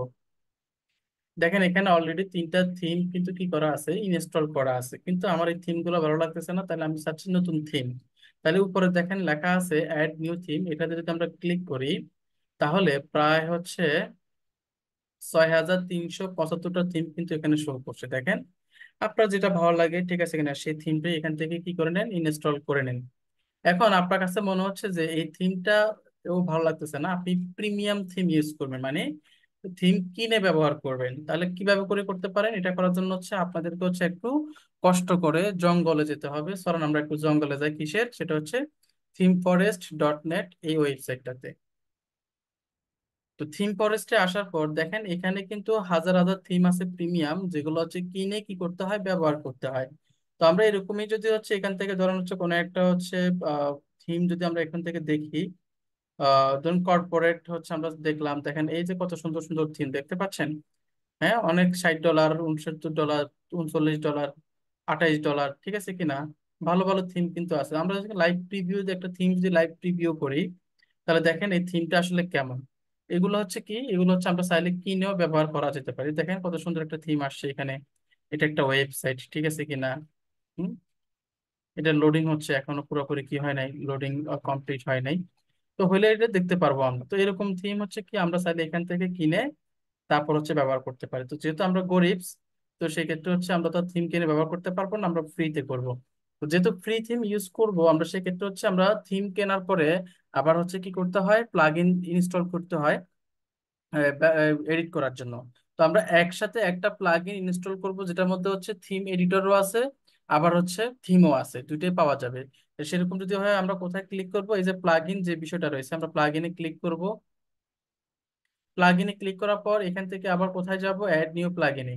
দেখেন এখানে অলরেডি তিনটা থিম কিন্তু কি করা আছে, ইনস্টল করা আছে, কিন্তু আমার এই থিম গুলো ভালো লাগতেছে না, তাহলে আমি চাচ্ছি নতুন থিম। তাহলে উপরে দেখেন লেখা আছে অ্যাড নিউ থিম, এটাতে যদি আমরা ক্লিক করি, তাহলে প্রায় হচ্ছে 6375টা থিম কিন্তু এখানে শো করছে, দেখেন। আপনার যেটা ভালো লাগে, ঠিক আছে কিনা, সেই থিমটাই এখান থেকে কি করে নেন, ইনস্টল করে নেন। এখন আপনার কাছে মনে হচ্ছে যে এই থিমটা ও ভালো লাগতেছে না, আপনি প্রিমিয়াম থিম ইউজ করবেন, মানে থিম কিনে ব্যবহার করবেন। তাহলে কিভাবে করে করতে পারেন, এটা করার জন্য হচ্ছে আপনাদেরকে হচ্ছে একটু কষ্ট করে জঙ্গলে যেতে হবে। চলুন আমরা একটু জঙ্গলে যাই, কিসের, সেটা হচ্ছে themforest.net, এই ওয়েবসাইটটাতে। তো থিম ফরেস্টে আসার পর দেখেন এখানে কিন্তু হাজার হাজার থিম আছে প্রিমিয়াম, যেগুলো হচ্ছে কিনে কি করতে হয়, ব্যবহার করতে হয়। তো আমরা এরকমই যদি হচ্ছে এখান থেকে ধরেন হচ্ছে কোনো একটা হচ্ছে থিম যদি আমরা এখান থেকে দেখি, ধরুন কর্পোরেট হচ্ছে আমরা দেখলাম, দেখেন এই যে কত সুন্দর সুন্দর থিম দেখতে পাচ্ছেন। হ্যাঁ, অনেক $60, $69, $39, $28, ঠিক আছে কিনা, ভালো ভালো থিম কিন্তু আছে। আমরা যদি লাইভ প্রিভিউ, একটা থিম যদি লাইভ প্রিভিউ করি, তাহলে দেখেন এই থিমটা আসলে কেমন। এগুলো হচ্ছে কি, এগুলো হচ্ছে আমরা চাইলে কিনেও ব্যবহার করা যেতে পারে। দেখেন কত সুন্দর একটা থিম আসছে এখানে, এটা একটা ওয়েবসাইট, ঠিক আছে কিনা। হুম, এটা লোডিং হচ্ছে, এখনো পুরোপুরি কি হয় নাই, লোডিং কমপ্লিট হয় নাই। তো হলে এটা দেখতে পারবো আমরা। তো এরকম থিম হচ্ছে কি আমরা চাইলে এখান থেকে কিনে তারপর হচ্ছে ব্যবহার করতে পারি। তো যেহেতু আমরা গরিব, তো সেই ক্ষেত্রে হচ্ছে আমরা তো থিম কিনে ব্যবহার করতে পারবো না, আমরা ফ্রিতে করব। তো যেহেতু ফ্রি থিম ইউজ করব আমরা, সেক্ষেত্রে হচ্ছে আমরা থিম কেনার পরে আবার হচ্ছে কি করতে হয়, প্লাগ ইন ইনস্টল করতে হয় এডিট করার জন্য। তো আমরা একসাথে একটা প্লাগ ইন ইনস্টল করবো যেটার মধ্যে হচ্ছে থিম এডিটরও আছে, আবার হচ্ছে থিমও আছে, দুইটাই পাওয়া যাবে। তো সেরকম যদি হয় আমরা কোথায় ক্লিক করব, এই যে প্লাগ ইন যে বিষয়টা রয়েছে আমরা প্লাগ ইনে ক্লিক করব। প্লাগ ইনে ক্লিক করার পর এখান থেকে আবার কোথায় যাব, অ্যাড নিউ প্লাগ ইনে।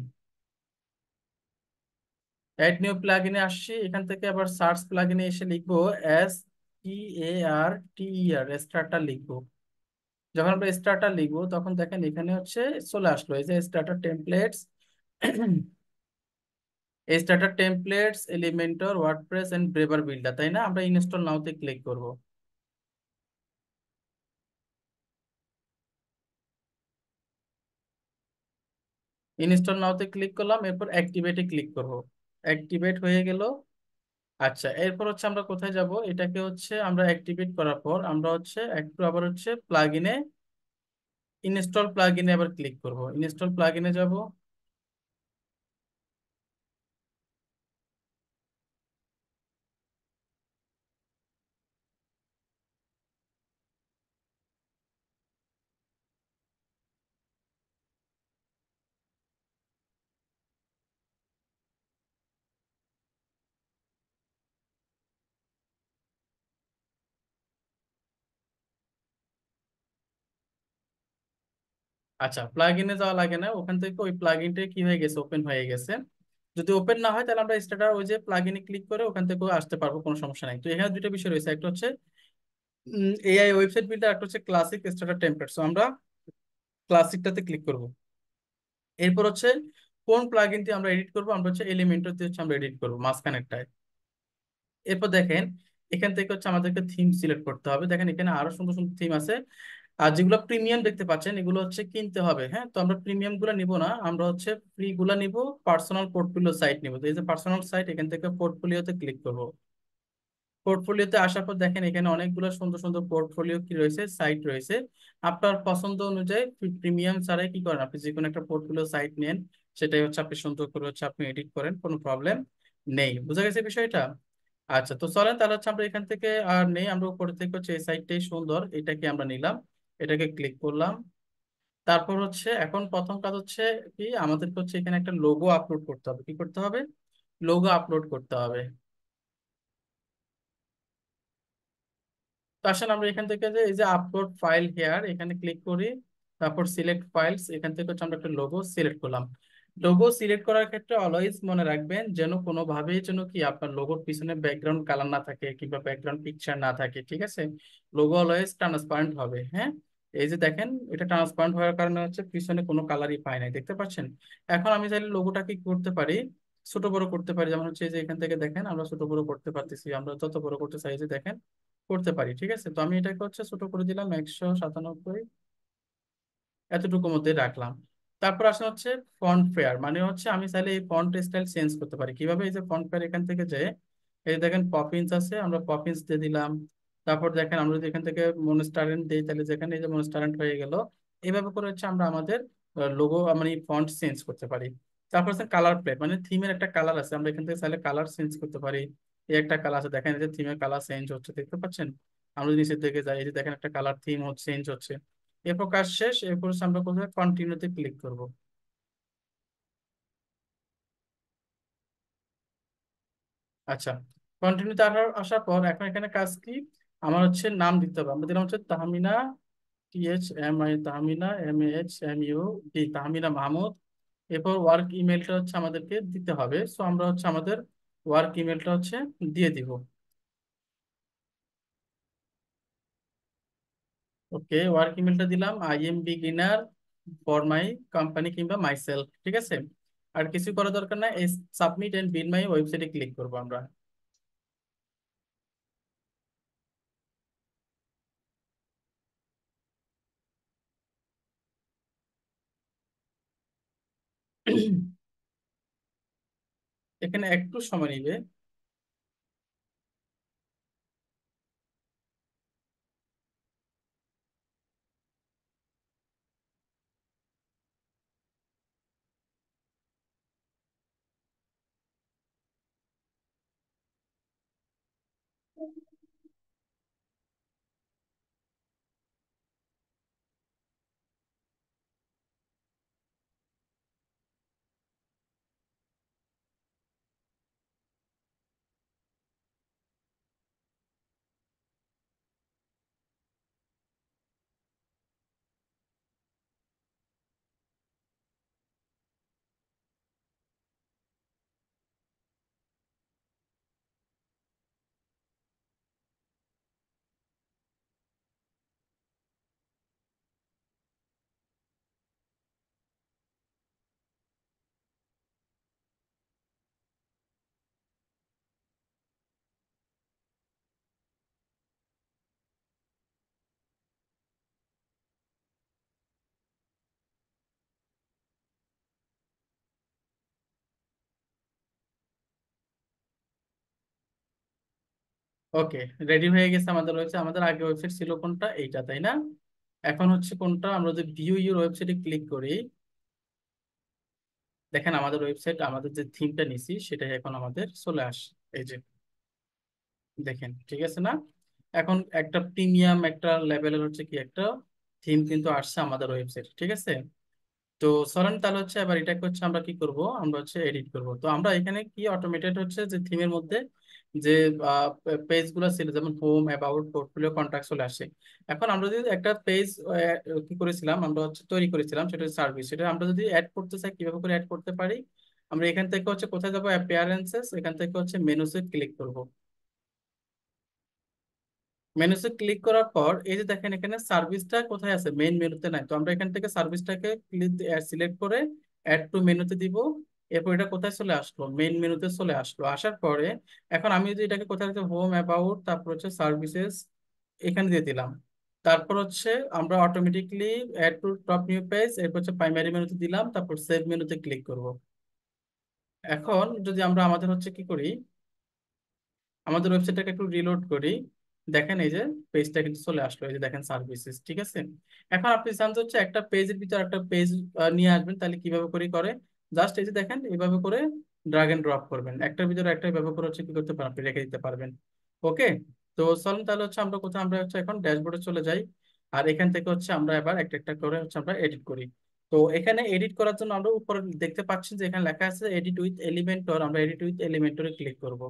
অ্যাড নিউ প্লাগ ইনে আসছি, এখান থেকে আবার সার্চ প্লাগ ইনে এসে লিখবো এস টি এ আর টি ই আর, স্টার্টার লিখবো। যখন আমরা স্টার্টার লিখবো তখন দেখেন এখানে হচ্ছে চলে আসলো এই যে starter templates, starter templates, Elementor, WordPress and Beaver builder, তাই না? আমরা ইনস্টল নাওতে ক্লিক করব। ইনস্টল নাওতে ক্লিক করলাম, এরপর অ্যাক্টিভেটে ক্লিক করব। অ্যাক্টিভেট হয়ে গেল। আচ্ছা, এরপর হচ্ছে আমরা কোথায় যাব, এটাকে হচ্ছে আমরা অ্যাক্টিভেট করার পর আমরা হচ্ছে একটু আবার হচ্ছে প্লাগইনে, ইনস্টল প্লাগইনে আবার ক্লিক করব। ইনস্টল প্লাগইনে যাব। আচ্ছা, প্লাগইনে যাওয়া লাগে না, ওখান থেকে ওই প্লাগইনটা কি হয়ে গেছে, ওপেন হয়ে গেছে। যদি ওপেন না হয় তাহলে আমরা স্টার্টার ওই যে প্লাগইনে ক্লিক করে ওখান থেকেও আসতে পারবো, কোনো সমস্যা নাই। তো এখানে দুটো বিষয় রয়েছে, একটা হচ্ছে এআই ওয়েবসাইট বিল্ডার, একটা হচ্ছে ক্লাসিক স্টার্টার টেমপ্লেট। সো আমরা ক্লাসিকটাতে ক্লিক করব। এরপর হচ্ছে কোন প্লাগইনটি আমরা এডিট করব, আমরা হচ্ছে এলিমেন্টর দিয়ে হচ্ছে আমরা এডিট করবো মাঝখানেরটায়। এরপর দেখেন এখান থেকে হচ্ছে আমাদেরকে থিম সিলেক্ট করতে হবে। দেখেন এখানে আরো সুন্দর সুন্দর থিম আছে, আর যেগুলো প্রিমিয়াম দেখতে পাচ্ছেন এগুলো হচ্ছে কিনতে হবে। হ্যাঁ, তো আমরা প্রিমিয়াম গুলা নিব না, আমরা হচ্ছে ফ্রি গুলা নিব, পার্সোনাল পোর্টফোলিও সাইট নিব। তো এই যে পার্সোনাল সাইট, এখান থেকে পোর্টফোলিওতে ক্লিক করব। পোর্টফোলিওতে আসার পর দেখেন এখানে অনেকগুলো সুন্দর সুন্দর পোর্টফোলিও কি রয়েছে, সাইট রয়েছে। আপনার পছন্দ অনুযায়ী প্রিমিয়াম ছাড়াই কি করেন, আপনি যে কোনো একটা পোর্টফোলিও সাইট নেন, সেটাই হচ্ছে আপনি সুন্দর করে হচ্ছে আপনি এডিট করেন, কোনো প্রবলেম নেই। বুঝা গেছে বিষয়টা? আচ্ছা, তো চলেন তাহলে হচ্ছে আমরা এখান থেকে আর নেই, আমরা উপরে থেকে হচ্ছে এই সাইটটাই সুন্দর, এটাকে আমরা নিলাম, এটাকে ক্লিক করলাম। তারপর হচ্ছে এখন প্রথম কাজ হচ্ছে কি, আমাদেরকে হচ্ছে এখানে একটা লোগো আপলোড করতে হবে। কি করতে হবে? লোগো আপলোড করতে হবে। তো আসেন আমরা এখান থেকে যে এই যে আপলোড ফাইল হেয়ার, এখানে ক্লিক করি। তারপর সিলেক্ট ফাইলস, এখান থেকে হচ্ছে আমরা একটা লোগো সিলেক্ট করলাম। লোগো সিলেক্ট করার ক্ষেত্রে অলওয়েজ মনে রাখবেন যেন কোনোভাবেই যেন কি আপনার লোগোর পিছনে ব্যাকগ্রাউন্ড কালার না থাকে কিংবা ব্যাকগ্রাউন্ড পিকচার না থাকে, ঠিক আছে? লোগো অলওয়েজ ট্রান্সপারেন্ট হবে। হ্যাঁ, এই যে দেখেন এটা ট্রান্সপারেন্ট হওয়ার কারণে হচ্ছে পিছনে কোনো কালারই পায় নাই, দেখতে পাচ্ছেন? এখন আমি চাইলে লোগোটাকে কি করতে পারি, ছোট বড় করতে পারি। যেমন হচ্ছে এই যে এখান থেকে দেখেন আমরা ছোট বড় করতে পারতেছি, আমরা যত বড় করতে চাই যে দেখেন করতে পারি, ঠিক আছে? তো আমি এটাকে হচ্ছে ছোট করে দিলাম 197, এতটুকুর মধ্যে রাখলাম। তারপর আসলে হচ্ছে ফন্ট ফেয়ার, মানে হচ্ছে আমি চাইলে এই ফন্ট স্টাইল চেঞ্জ করতে পারি। কিভাবে? এই যে ফন্ট ফেয়ার এখান থেকে যে এই যে দেখেন পপিন্স আছে, আমরা পপিন্স দিয়ে দিলাম। তারপর দেখেন আমরা যদি এখান থেকে মনস্টারেন্ট দিই তাহলে যেখানে এই যে মনস্টারেন্ট হয়ে গেল। এইভাবে করে হচ্ছে আমরা আমাদের লোগো মানে ফন্ট চেঞ্জ করতে পারি। তারপর হচ্ছে কালার প্লেট, মানে থিমের একটা কালার আছে, আমরা এখান থেকে চাইলে কালার চেঞ্জ করতে পারি। এই একটা কালার আছে, দেখেন এই যে থিমের কালার চেঞ্জ হচ্ছে, দেখতে পাচ্ছেন? আমরা যদি নিচের দিকে যাই, এই যে দেখেন একটা কালার থিম হচ্ছে চেঞ্জ হচ্ছে। এরপর কাজ শেষ, এরপর হচ্ছে আমরা কোথায় কন্টিনিউতে ক্লিক করব। আচ্ছা, কন্টিনিউতে আসার পর এখন এখানে কাজ কি, আমার হচ্ছে নাম দিতে হবে। আমরা দিলাম হচ্ছে তাহমিনা, THMI, তাহমিনা, MAHMUD, তাহমিনা মাহমুদ। এরপর ওয়ার্ক ইমেলটা হচ্ছে আমাদেরকে দিতে হবে। সো আমরা হচ্ছে আমাদের ওয়ার্ক ইমেলটা হচ্ছে দিয়ে দিব। ওকে, ওয়ার্ক ইমেলটা দিলাম, IM beginner for my company কিংবা মাই সেলফ, ঠিক আছে? আর কিছু করা দরকার না, এই সাবমিট এন্ড বিল মাই ওয়েবসাইটে ক্লিক করবো আমরা। এখানে একটু সময় নিবে। ওকে, রেডি হয়ে গেছে আমাদের ওয়েবসাইট। আমাদের আগে ওয়েবসাইট ছিল কোনটা, এইটা তাই না? এখন হচ্ছে কোনটা, আমরা যদি ভিউ ইউর ওয়েবসাইটে ক্লিক করি, দেখেন আমাদের ওয়েবসাইট, আমাদের যে থিমটা নিছি সেটাই এখন আমাদের চলে আসে। এই যে দেখেন, ঠিক আছে না? এখন একটা প্রিমিয়াম একটা লেভেলের হচ্ছে কি একটা থিম কিন্তু আসছে আমাদের ওয়েবসাইট, ঠিক আছে? তো চলেন তাহলে হচ্ছে এবার এটাকে হচ্ছে আমরা কি করব, আমরা হচ্ছে এডিট করব। তো আমরা এখানে কি অটোমেটেড হচ্ছে যে থিমের মধ্যে যে পেজ গুলো ছিল, যেমন হোম, অ্যাবাউট, পোর্টফোলিও, কন্ট্যাক্ট চলে আসে। এখন আমরা যদি একটা পেজ কি করেছিলাম, আমরা হচ্ছে তৈরি করেছিলাম, সেটা হচ্ছে সার্ভিস, সেটা আমরা যদি অ্যাড করতে চাই কিভাবে করে অ্যাড করতে পারি? আমরা এখান থেকে হচ্ছে কোথায় যাবো, অ্যাপিয়ারেন্সেস, এখান থেকে হচ্ছে মেনুসে ক্লিক করব। মেনুতে ক্লিক করার পর এই যে দেখেন এখানে সার্ভিসটা কোথায় আছে, মেইন মেনুতে নাই। তো আমরা এখান থেকে সার্ভিসটাকে সিলেক্ট করে অ্যাড টু মেনুতে দিব। এরপর এটা কোথায় চলে আসলো, মেইন মেনুতে চলে আসলো। আসার পরে এখন আমি যদি এটাকে কোথায়, হোম, অ্যাবাউট, তারপর হচ্ছে সার্ভিসেস, এখানে দিয়ে দিলাম। তারপর হচ্ছে আমরা automatically add to top new page, এরপর হচ্ছে প্রাইমারি মেনুতে দিলাম, তারপর সেভ মেনুতে ক্লিক করব। এখন যদি আমরা আমাদের হচ্ছে কি করি, আমাদের ওয়েবসাইটটাকে একটু রিলোড করি, দেখেন এই যে পেজটা কিন্তু চলে আসলো, এই যে দেখেন সার্ভিসেস, ঠিক আছে? এখন আপনি জানতে হচ্ছে একটা পেজের ভিতর একটা পেজ নিয়ে আসবেন, তাহলে কিভাবে করে জাস্ট এই যে দেখেন এইভাবে করে ড্রাগ এন্ড ড্রপ করবেন, একটার ভিতরে একটা এভাবে করে হচ্ছে কি করতে পারেন, আপনি রেখে দিতে পারবেন। ওকে, তো চলুন তাহলে হচ্ছে আমরা কোথাও, আমরা হচ্ছে এখন ড্যাশবোর্ডে চলে যাই। আর এখান থেকে হচ্ছে আমরা এবার একটা একটা করে হচ্ছে আমরা এডিট করি। তো এখানে এডিট করার জন্য আমরা উপরে দেখতে পাচ্ছি যে এখানে লেখা আছে এডিট উইথ এলিমেন্টর, আমরা এডিট উইথ এলিমেন্টরে ক্লিক করব।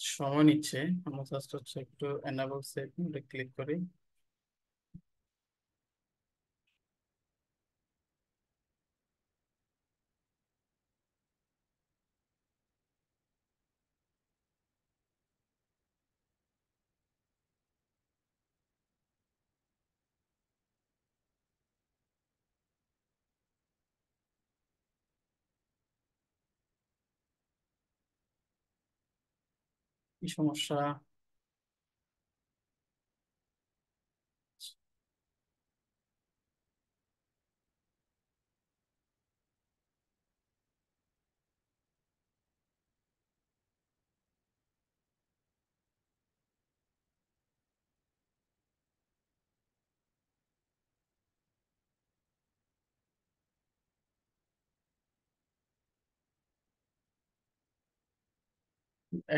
সময় নিচ্ছে, আমরা জাস্ট হচ্ছে একটু এনাবল সেটিংটা ক্লিক করি। কি সমস্যা?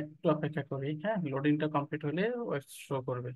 একটু অপেক্ষা করি, হ্যাঁ, লোডিংটা কমপ্লিট হলে শো করবে।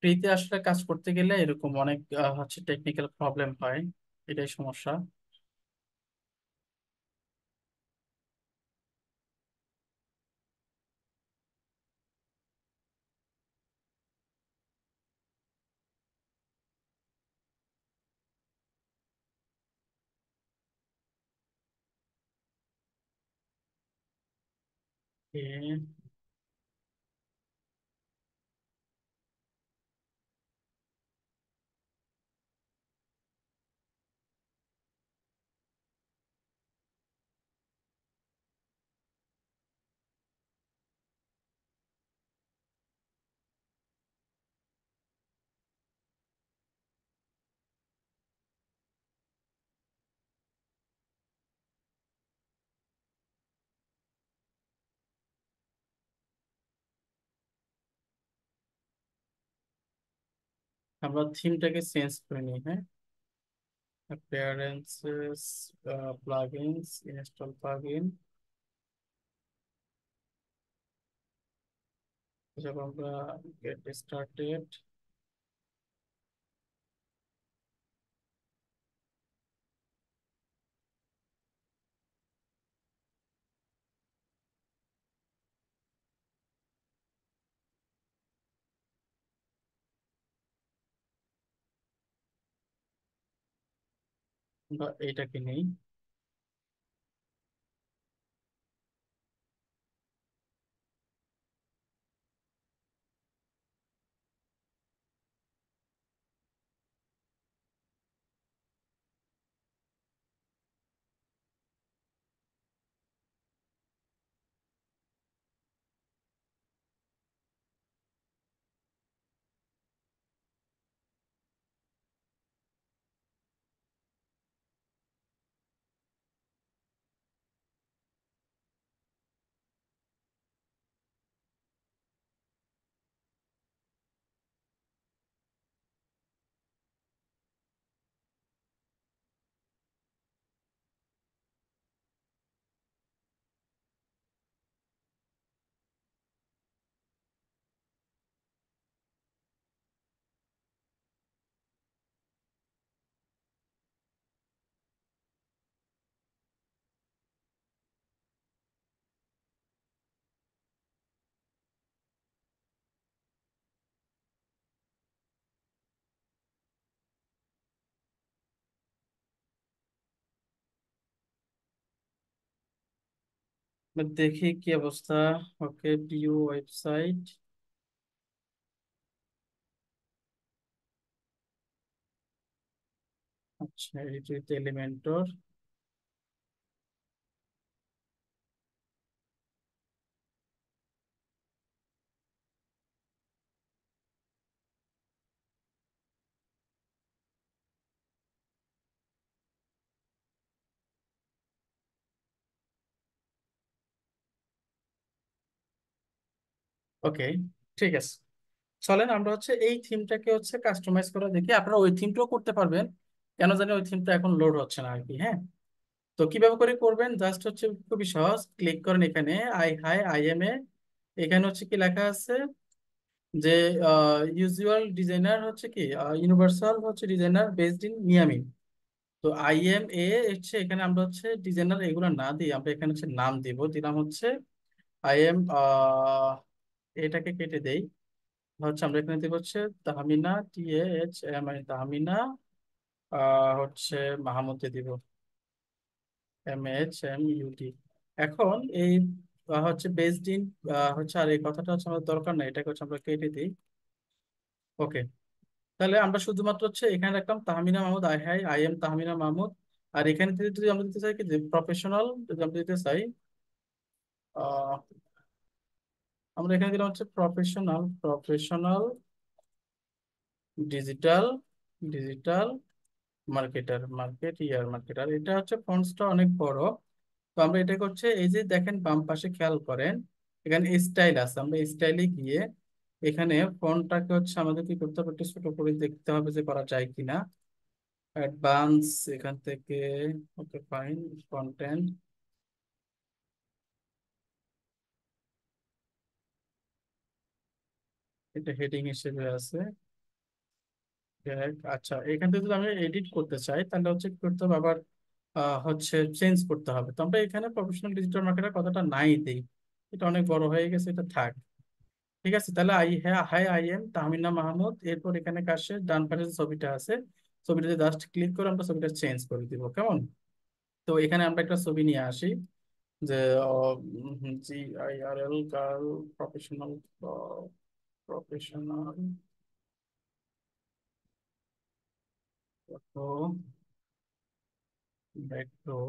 ফ্রিতে আসলে কাজ করতে গেলে এরকম অনেক হচ্ছে টেকনিক্যাল প্রবলেম হয়, এটাই সমস্যা। এ, আমরা থিমটাকে চেঞ্জ করে নিই, হ্যাঁ। appearances, plugins, install plugin, যাব আমরা get started। আমরা এইটাকে নেই। আমরা দেখি কি অবস্থা। ওকে, ভিউ ওয়েবসাইট। আচ্ছা, এডিট উইথ এলিমেন্টর। ওকে, ঠিক আছে। চলেন আমরা হচ্ছে এই থিমটাকে হচ্ছে কাস্টমাইজ করে দেখি। আপনারা ওই থিমটাও করতে পারবেন, কেন জানি ওই থিমটা এখন লোড হচ্ছে না আর কি, হ্যাঁ। তো কিভাবে করে করবেন, জাস্ট হচ্ছে খুবই সহজ। ক্লিক করেন এখানে আই এম এ। এখানে হচ্ছে কি লেখা আছে যে ইউজুয়াল ডিজাইনার হচ্ছে কি ইউনিভার্সাল হচ্ছে ডিজাইনার বেসড ইন মিয়ামি। তো হচ্ছে এখানে আমরা হচ্ছে ডিজাইনার এগুলো না দিই, আমরা এখানে হচ্ছে নাম দিব, দিলাম হচ্ছে আই এম। এটাকে কেটে দেই, হচ্ছে আমরা এখানে দিব হচ্ছে তাহমিনা, TAHM তাহমিনা, হচ্ছে মাহমুদে দিব MHMUD। এখন এই হচ্ছে বেসড ইন হচ্ছে, আর এই কথাটা হচ্ছে আমাদের দরকার নাই, এটাকে হচ্ছে আমরা কেটে দিই। ওকে, তাহলে আমরা শুধুমাত্র হচ্ছে এখানে রাখলাম তাহমিনা মাহমুদ, আই এম তাহমিনা মাহমুদ। আর এখানে যদি আমরা দিতে চাই কি যে প্রফেশনাল, যদি আমরা দিতে চাই আহ, আমরা এখানে দিলাম হচ্ছে প্রফেশনাল ডিজিটাল ডিজিটাল মার্কেটার। এটা হচ্ছে ফন্টসটা অনেক বড়। তো আমরা এটা করছে এই যে দেখেন বাম পাশে খেয়াল করেন, এখানে স্টাইল আছে, আমরা স্টাইলে গিয়ে এখানে ফন্টটাকে হচ্ছে আমাদের কি করতে হবে, একটু ছোট করে দেখতে হবে যে করা যায় কিনা। অ্যাডভান্স এখান থেকে, ওকে ফাইন, কন্টেন্ট, এটা হেডিং হিসেবে আছে। আচ্ছা, এখান থেকে যদি আমি এডিট করতে চাই তাহলে হচ্ছে কি করতে হবে আবার, হচ্ছে চেঞ্জ করতে হবে। তো আমরা এখানে প্রফেশনাল ডিজিটাল মার্কেটার কথাটা নাই দেই, এটা অনেক বড় হয়ে গেছে, এটা থাক। ঠিক আছে, তাহলে hi I am Tahmina Mahmud, এরপর এখানে কাছে ডান পাশে যে ছবিটা আছে, ছবিটাতে জাস্ট ক্লিক করে আমরা ছবিটা চেঞ্জ করে দিব, কেমন? তো এখানে আমরা একটা ছবি নিয়ে আসি, যে GIRL girl professional, professional photo vector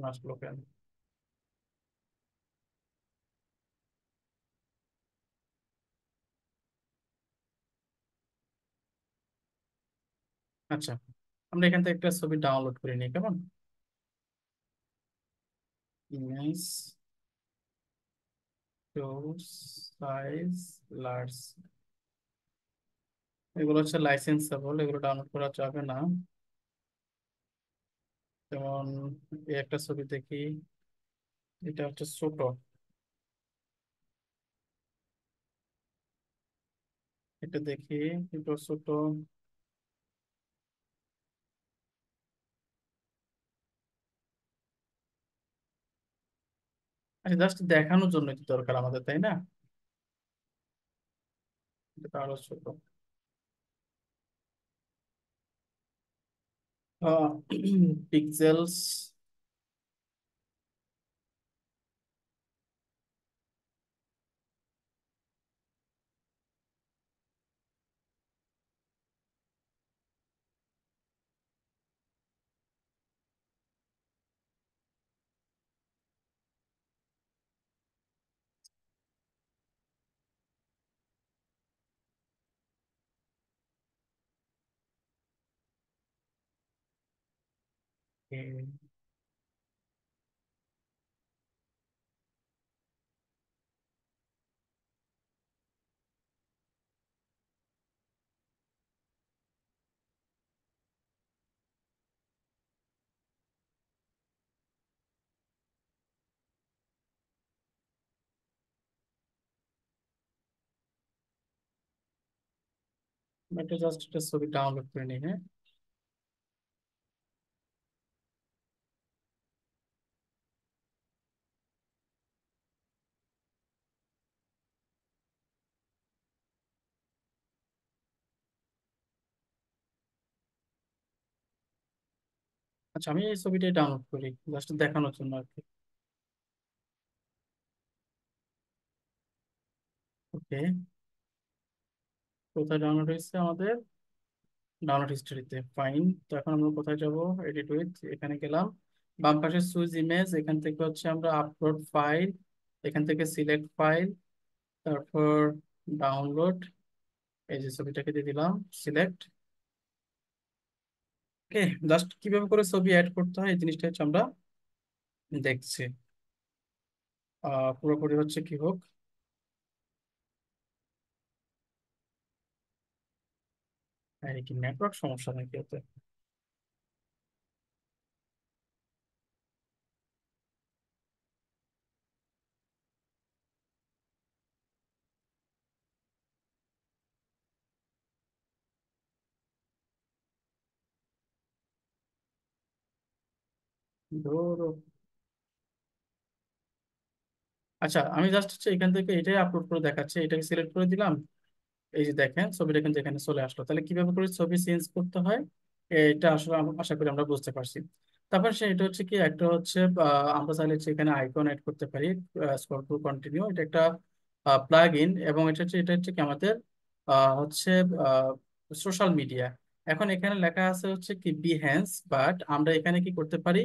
আসলো কেন? আচ্ছা, আমরা এখান থেকে একটা ছবি ডাউনলোড করে নিই, কেমন? ইমেজ টু সাইজ লার্জ, এগুলো হচ্ছে লাইসেন্সেবল, এগুলো ডাউনলোড করা যাবে না। যেমন এই একটা ছবি দেখি, এটা হচ্ছে ছোট, এটা দেখি, এটা ছোট। আচ্ছা, জাস্ট দেখানোর জন্য তো দরকার আমাদের, তাই না? এটা তো আরো ছোট। পিক্সেলস, এটা জাস্ট একটা ছবি ডাউনলোড করে নিই, হ্যাঁ। আচ্ছা, আমি এই ছবিটাই ডাউনলোড করি জাস্ট দেখানোর জন্য আর কি। ওকে, কোথায় ডাউনলোড হয়েছে আমাদের? ডাউনলোড হিস্টরিতে, ফাইন। তো এখন আমরা কোথায় যাব? এডিট উইথ, এখানে গেলাম। বাম পাশে সুইচ ইমেজ, এখান থেকে হচ্ছে আমরা আপলোড ফাইল, এখান থেকে সিলেক্ট ফাইল, তারপর ডাউনলোড, এই যে ছবিটাকে দিয়ে দিলাম সিলেক্ট। ওকে, জাস্ট কিভাবে করে ছবি অ্যাড করতে হয় এই জিনিসটা হচ্ছে আমরা দেখছি। পুরোপুরি হচ্ছে কি হোক, এই কি নেটওয়ার্ক সমস্যা নাকি ওতে? ধরো, আচ্ছা আমি জাস্ট হচ্ছে এখান থেকে এটাই আপলোড করে দেখাচ্ছি, এটাকে সিলেক্ট করে দিলাম। এই যে দেখেন ছবিটা কিন্তু এখানে চলে আসলো। তাহলে কিভাবে করে ছবি চেঞ্জ করতে হয় এটা আসলে আশা করি আমরা বুঝতে পারছি। তারপর এটা হচ্ছে কি, একটা হচ্ছে আমরা চাইলে হচ্ছে এখানে আইকন অ্যাড করতে পারি, স্ক্রল টু কন্টিনিউ, এটা একটা প্লাগ ইন, এবং এটা হচ্ছে কি আমাদের হচ্ছে সোশ্যাল মিডিয়া। এখন এখানে লেখা আছে হচ্ছে কি বিহেন্স, বাট আমরা এখানে কি করতে পারি,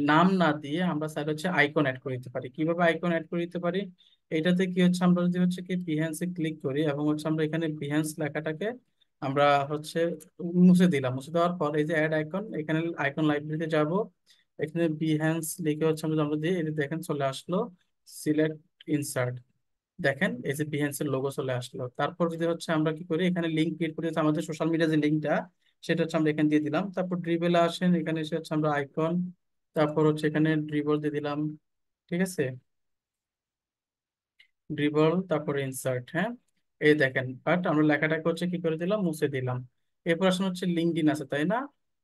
নাম না দিয়ে আমরা চাইলে হচ্ছে আইকন অ্যাড করে দিতে পারি। কিভাবে আইকন অ্যাড করে দিতে পারি? এটাতে কি হচ্ছে, আমরা যদি হচ্ছে কি বিহেন্সে ক্লিক করি এবং হচ্ছে আমরা এখানে বিহেন্স লেখাটাকে আমরা হচ্ছে মুছে দিলাম, মুছে দেওয়ার পর এই যে অ্যাড আইকন, এখানে আইকন লাইব্রেরিতে যাব, এখানে বিহেন্স লিখে হচ্ছে আমরা দিই, এই যে দেখেন চলে আসলো, সিলেক্ট ইনসার্ট, দেখেন এই যে বিহেন্স এর লোগো চলে আসলো। তারপর যদি হচ্ছে আমরা কি করি, এখানে লিঙ্ক ক্রিয়েট করি, হচ্ছে আমাদের সোশ্যাল মিডিয়া যে লিঙ্কটা, সেটা হচ্ছে আমরা এখানে দিয়ে দিলাম। তারপর ড্রিবেলে আসেন, এখানে এসে হচ্ছে আমরা আইকন, তারপর হচ্ছে এখানে ড্রিবল দিয়ে দিলাম। ঠিক আছে, ড্রিবল তারপরে ইনসার্ট। হ্যাঁ, এই দেখেন, বাট আমরা লেখাটাকে হচ্ছে কি করে দিলাম, মুছে দিলাম। এরপর আসলে হচ্ছে লিঙ্কডইন আছে তাই না?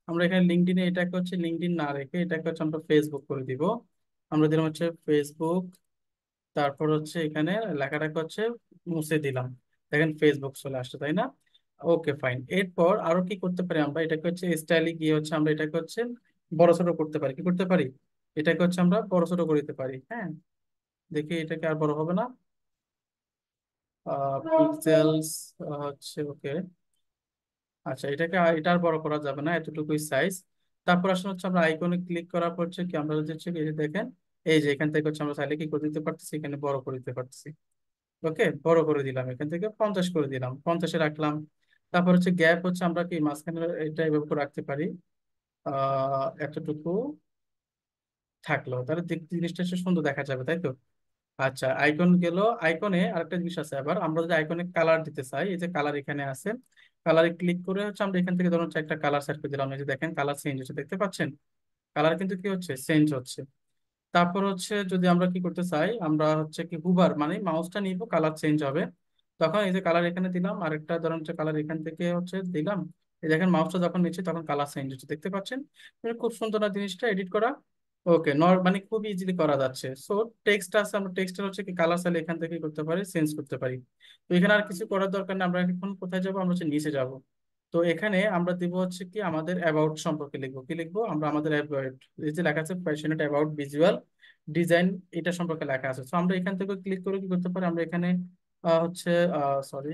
আমরা এখানে লিঙ্কডইনে এটাকে হচ্ছে লিঙ্কডইন না রেখে এটাকে হচ্ছে আমরা ফেসবুক করে দিব। আমরা দিলাম হচ্ছে ফেসবুক, তারপর হচ্ছে এখানে লেখাটাকে হচ্ছে মুছে দিলাম। দেখেন ফেসবুক চলে আসছে তাই না? Okay fine. এরপর আরো কি করতে পারি আমরা, এটাকে হচ্ছে স্টাইলে গিয়ে হচ্ছে আমরা এটাকে হচ্ছে বড় ছোট করতে পারি। কি করতে পারি, এটাকে হচ্ছে আমরা বড় ছোট করে দিতে পারি। হ্যাঁ, দেখি এটাকে আর বড় হবে না। পিক্সেলস হচ্ছে ওকে। আচ্ছা, এটাকে এটা আর বড় করা যাবে না, এতটুকুই সাইজ। তারপর আসলে হচ্ছে আমরা আইকনে ক্লিক করার পর হচ্ছে কি আমরা হচ্ছে এই যে দেখেন, এই যে এখান থেকে হচ্ছে আমরা চাইলে কি করে দিতে পারতেছি, এখানে বড় করে দিতে পারতেছি। ওকে, বড় করে দিলাম, এখান থেকে 50 করে দিলাম, 50-এ রাখলাম। তারপর হচ্ছে গ্যাপ হচ্ছে আমরা কি মাঝখানে এটা এভাবে করে রাখতে পারি, এতটুকু থাকলো, তাহলে জিনিসটা একটু সুন্দর দেখা যাবে, তাই তো? আচ্ছা, আইকন গেল। আইকনে আরেকটা জিনিস আছে, আবার আমরা যদি আইকনে কালার দিতে চাই, এই যে কালার এখানে আছে, কালারে ক্লিক করে হচ্ছে আমরা এখান থেকে ধরুন হচ্ছে একটা কালার সেট করে দিলাম। এই যে দেখেন কালার চেঞ্জ হচ্ছে, দেখতে পাচ্ছেন? কালার কিন্তু কি হচ্ছে, চেঞ্জ হচ্ছে। তারপর হচ্ছে যদি আমরা কি করতে চাই, আমরা হচ্ছে কি হুবার মানে মাউসটা নিব, কালার চেঞ্জ হবে। তখন এই যে কালার এখানে দিলাম, আরেকটা ধরুন হচ্ছে কালার এখান থেকে হচ্ছে দিলাম। এই দেখেন মাউসটা যখন নিচ্ছি তখন কালার চেঞ্জ হচ্ছে, দেখতে পাচ্ছেন? খুব সুন্দর না জিনিসটা এডিট করা? ওকে, মানে খুব ইজিলি করা যাচ্ছে। সো টেক্সট আছে, আমরা টেক্সটের হচ্ছে কি কালার চাইলে এখান থেকে করতে পারি, চেঞ্জ করতে পারি। তো এখানে আর কিছু করার দরকার নেই, আমরা এখন কোথায় যাবো, আমরা হচ্ছে নিচে যাব। তো এখানে আমরা দিব হচ্ছে কি আমাদের অ্যাবাউট সম্পর্কে লিখবো। কি লিখবো আমরা, আমাদের অ্যাবাউট, এই যে লেখা আছে প্যাশনেট অ্যাবাউট ভিজুয়াল ডিজাইন, এটা সম্পর্কে লেখা আছে। তো আমরা এখান থেকে ক্লিক করে কি করতে পারি, আমরা এখানে হচ্ছে সরি,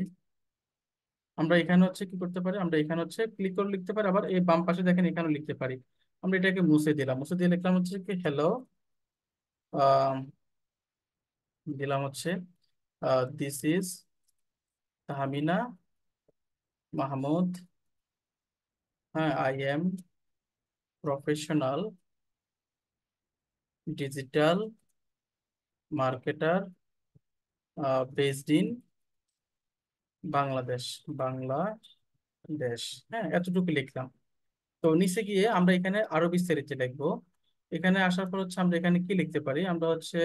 আমরা এখানে হচ্ছে কি করতে পারি, আমরা এখানে হচ্ছে ক্লিক করে লিখতে পারি, আবার এই বাম পাশে দেখেন এখানে লিখতে পারি। আমরা এটাকে মুছে দিলাম, মুছে দিয়ে লিখলাম হচ্ছে কি হ্যালো, দিলাম হচ্ছে দিস ইজ তাহমিনা মাহমুদ। হ্যাঁ, I am professional digital marketer based in Bangladesh, Bangladesh. হ্যাঁ, এতটুকু লিখলাম। তো নিচে গিয়ে আমরা এখানে আরো বিস্তারিত লিখবো। এখানে আসার পর হচ্ছে আমরা এখানে কি লিখতে পারি, আমরা হচ্ছে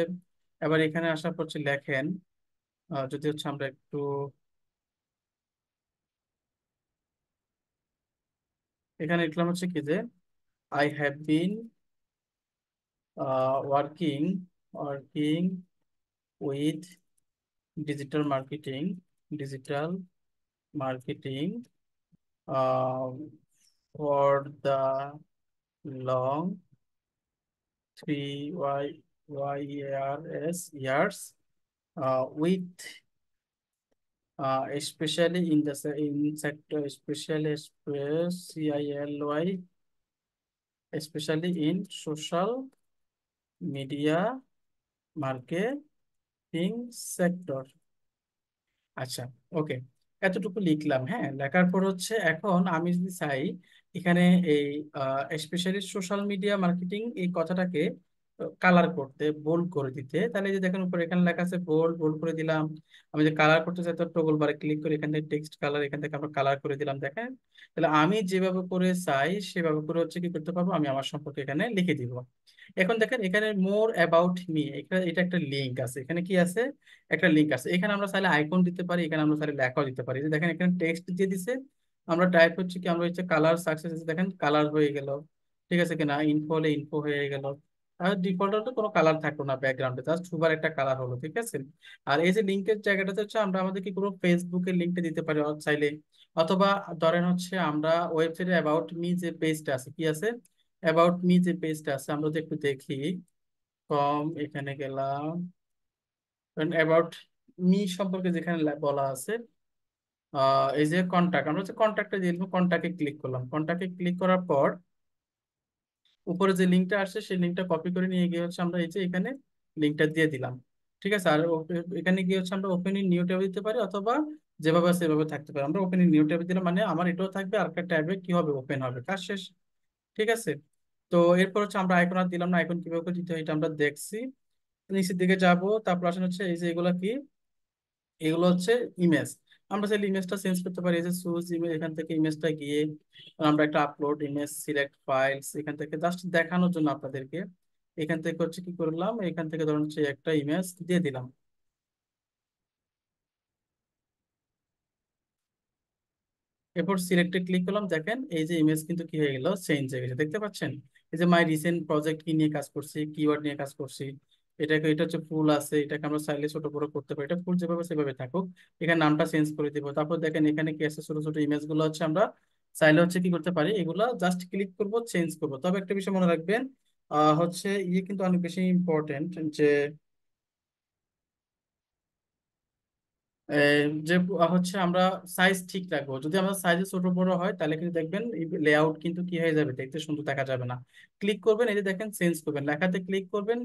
এবার এখানে আসার পর হচ্ছে লেখেন, যদি হচ্ছে আমরা একটু এখানে লিখলাম হচ্ছে কি যে I have been working working with digital marketing, digital marketing for the long 3 years with especially in the in sector, especially in social media marketing sector। আচ্ছা, ওকে, এতটুকু লিখলাম। হ্যাঁ, লেখার পর হচ্ছে এখন আমি যদি চাই এখানে এই স্পেশালি সোশ্যাল মিডিয়া মার্কেটিং এই কথাটাকে কালার করতে, বোল্ড করে দিতে, তাহলে এই যে দেখেন উপরে এখানে লেখা আছে বোল্ড, বোল্ড করে দিলাম। আমি যে কালার করতে চাই তো টগল বারে ক্লিক করে এখান থেকে টেক্সট কালার, এখান থেকে আমরা কালার করে দিলাম। দেখেন, তাহলে আমি যেভাবে করে চাই সেভাবে করে হচ্ছে কি করতে পারবো, আমি আমার সম্পর্কে এখানে লিখে দিব। এখন দেখেন এখানে মোর অ্যাবাউট মি, এটা একটা লিঙ্ক আছে, এখানে কি আছে, একটা লিঙ্ক আছে। এখানে আমরা চাইলে আইকন দিতে পারি, এখানে আমরা চাইলে লেখাও দিতে পারি। এই যে দেখেন এখানে টেক্সট দিয়ে দিছে, আমরা টাইপ হচ্ছে কি আমরা হচ্ছে কালার সাকসেস, দেখেন কালার হয়ে গেল। ঠিক আছে কিনা, ইনফো হলে ইনফো হয়ে গেল। আর ডিফল্ট কোনো কালার থাকলো না ব্যাকগ্রাউন্ডে, জাস্ট সুপার একটা কালার হলো। ঠিক আছে। আর এই যে লিঙ্কের জায়গাটাতে হচ্ছে আমরা আমাদের কি করবো, ফেসবুকের লিঙ্কটা দিতে পারি চাইলে, অথবা ধরেন হচ্ছে আমরা ওয়েবসাইটে অ্যাবাউট মি যে পেজটা আছে, কি আছে, অ্যাবাউট মি যে পেজটা আছে, আমরা যদি একটু দেখি, কম এখানে গেলাম, অ্যাবাউট মি সম্পর্কে যেখানে বলা আছে, এই যে কন্টাক্ট, আমরা হচ্ছে কন্টাক্টে দিয়ে দিলাম, কন্টাক্টে ক্লিক করলাম। কন্টাক্টে ক্লিক করার পর উপরে যে লিঙ্কটা আসছে সেই লিঙ্কটা কপি করে নিয়ে গিয়ে হচ্ছে আমরা এই যে এখানে লিঙ্কটা দিয়ে দিলাম। ঠিক আছে। আর এখানে গিয়ে হচ্ছে আমরা ওপেন ইন নিউ ট্যাব দিতে পারি, অথবা যেভাবে আছে সেভাবে থাকতে পারে। আমরা ওপেন ইন নিউ ট্যাবে দিলাম মানে আমার এটাও থাকবে আর একটা ট্যাবে কি হবে, ওপেন হবে, কাজ শেষ। ঠিক আছে। তো এরপর হচ্ছে আমরা আইকন আর দিলাম না, আইকন কিভাবে করে দিতে হয় এটা আমরা দেখছি। নিচের দিকে যাব, তারপর আসলে হচ্ছে এই যে এগুলা কি, এগুলো হচ্ছে ইমেজ। আমরা চাইলে ইমেজটা চেঞ্জ করতে পারি, এই যে চুজ ইমেজ, এখান থেকে ইমেজটা গিয়ে আমরা একটা আপলোড ইমেজ, সিলেক্ট ফাইলস, এখান থেকে জাস্ট দেখানোর জন্য আপনাদেরকে এখান থেকে হচ্ছে কি করলাম, এখান থেকে ধরুন হচ্ছে একটা ইমেজ দিয়ে দিলাম। এরপর সিলেক্টে ক্লিক করলাম, দেখেন এই যে ইমেজ কিন্তু কি হয়ে গেল, চেঞ্জ হয়ে গেছে, দেখতে পাচ্ছেন? এই যে মাই রিসেন্ট প্রজেক্ট কি নিয়ে কাজ করছি, কিওয়ার্ড নিয়ে কাজ করছি, এটাকে, এটা হচ্ছে ফুল আছে, এটাকে আমরা চাইলে ছোট বড় করতে পারি, এটা ফুল যেভাবে সেভাবে থাকুক, এখানে নামটা চেঞ্জ করে দিব। তারপর দেখেন এখানে কি আছে, ছোট ছোট ইমেজ গুলো হচ্ছে আমরা চাইলে হচ্ছে কি করতে পারি, এগুলা জাস্ট ক্লিক করব, চেঞ্জ করব। তবে একটা বিষয় মনে রাখবেন, হচ্ছে ইয়ে কিন্তু অনেক বেশি ইম্পর্টেন্ট, যে যে হচ্ছে আমরা সাইজ ঠিক রাখবো। যদি আমরা সাইজে ছোট বড় হয় তাহলে কিন্তু দেখবেন লেআউট কিন্তু কি হয়ে যাবে, দেখতে সুন্দর দেখা যাবে না। ক্লিক করবেন, এই যে দেখেন চেঞ্জ করবেন, লেখাতে ক্লিক করবেন,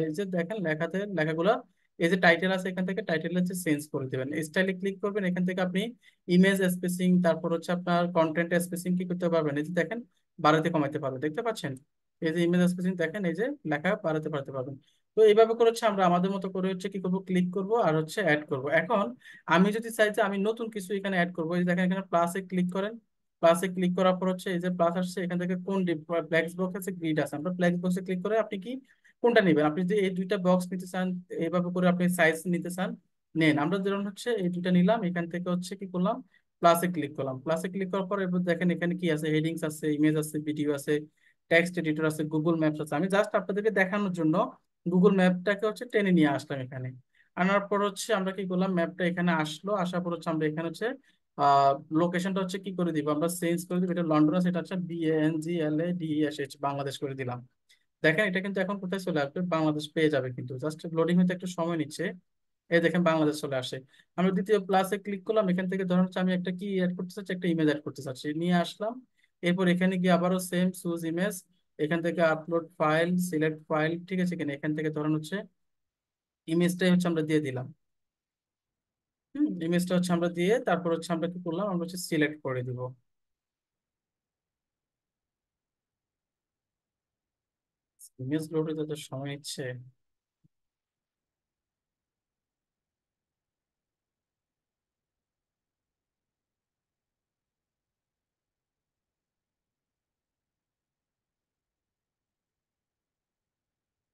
এই যে দেখেন লেখাতে লেখাগুলো, এই যে টাইটেল আছে এখান থেকে টাইটেল হচ্ছে চেঞ্জ করে দিবেন। স্টাইলে ক্লিক করবেন, এখান থেকে আপনি ইমেজ স্পেসিং, তারপর হচ্ছে আপনার কন্টেন্ট স্পেসিং কি করতে পারবেন, এই যে দেখেন বাড়াতে কমাতে পারবেন, দেখতে পাচ্ছেন? এই যে ইমেজ স্পেসিং দেখেন, এই যে লেখা বাড়াতে পারতে পারবেন। তো এইভাবে করে হচ্ছে আমরা আমাদের মতো করে হচ্ছে কি করব, ক্লিক করব আর হচ্ছে অ্যাড করব। এখন আমি যদি চাই যে আমি নতুন কিছু এখানে অ্যাড করবো, এই যে দেখেন এখানে প্লাসে ক্লিক করেন, প্লাসে ক্লিক করার পর হচ্ছে এই যে প্লাস আসছে, এখান থেকে কোন ব্ল্যাক বক্স আছে, গ্রিড আছে, আমরা ব্ল্যাক বক্সে ক্লিক করে আপনি কি কোনটা নেবেন, আপনি যদি এই দুইটা বক্স নিতে চান, এইভাবে করে আপনি সাইজ নিতে চান, নেন। আমরা যেমন হচ্ছে এই দুইটা নিলাম, এখান থেকে হচ্ছে কি করলাম, প্লাসে ক্লিক করলাম। প্লাসে ক্লিক করার পর এবার দেখেন এখানে কি আছে, হেডিংস আছে, ইমেজ আছে, ভিডিও আছে, টেক্সট এডিটর আছে, গুগল ম্যাপস আছে। আমি জাস্ট আপনাদেরকে দেখানোর জন্য গুগল ম্যাপটাকে হচ্ছে টেনে নিয়ে আসলাম এখানে। আনার পর হচ্ছে আমরা কি করলাম, ম্যাপটা এখানে আসলো, আসার পর হচ্ছে আমরা এখানে হচ্ছে লোকেশনটা হচ্ছে কি করে দিব, আমরা চেঞ্জ করে দিব, এটা লন্ডন আছে, এটা হচ্ছে BANGLADESH, বাংলাদেশ করে দিলাম। দেখেন এটা কিন্তু এখন কোথায় চলে আসবে, বাংলাদেশ পেয়ে যাবে, কিন্তু জাস্ট লোডিং হতে একটু সময় নিচ্ছে। এই দেখেন বাংলাদেশ চলে আসে। আমরা দ্বিতীয় প্লাসে ক্লিক করলাম, এখান থেকে ধরুন হচ্ছে আমি একটা কি অ্যাড করতে চাচ্ছি, একটা ইমেজ অ্যাড করতে চাচ্ছি, নিয়ে আসলাম। এরপর এখানে গিয়ে আবারও সেম চুজ ইমেজ, এখান থেকে আপলোড ফাইল, সিলেক্ট ফাইল, ঠিক আছে কিনা, এখান থেকে ধরুন হচ্ছে ইমেজটাই হচ্ছে আমরা দিয়ে দিলাম। ইমেজটা হচ্ছে আমরা দিয়ে তারপর হচ্ছে আমরা কি করলাম, আমরা হচ্ছে সিলেক্ট করে দিব। ইমেজ লোড হতে তো সময় নিচ্ছে।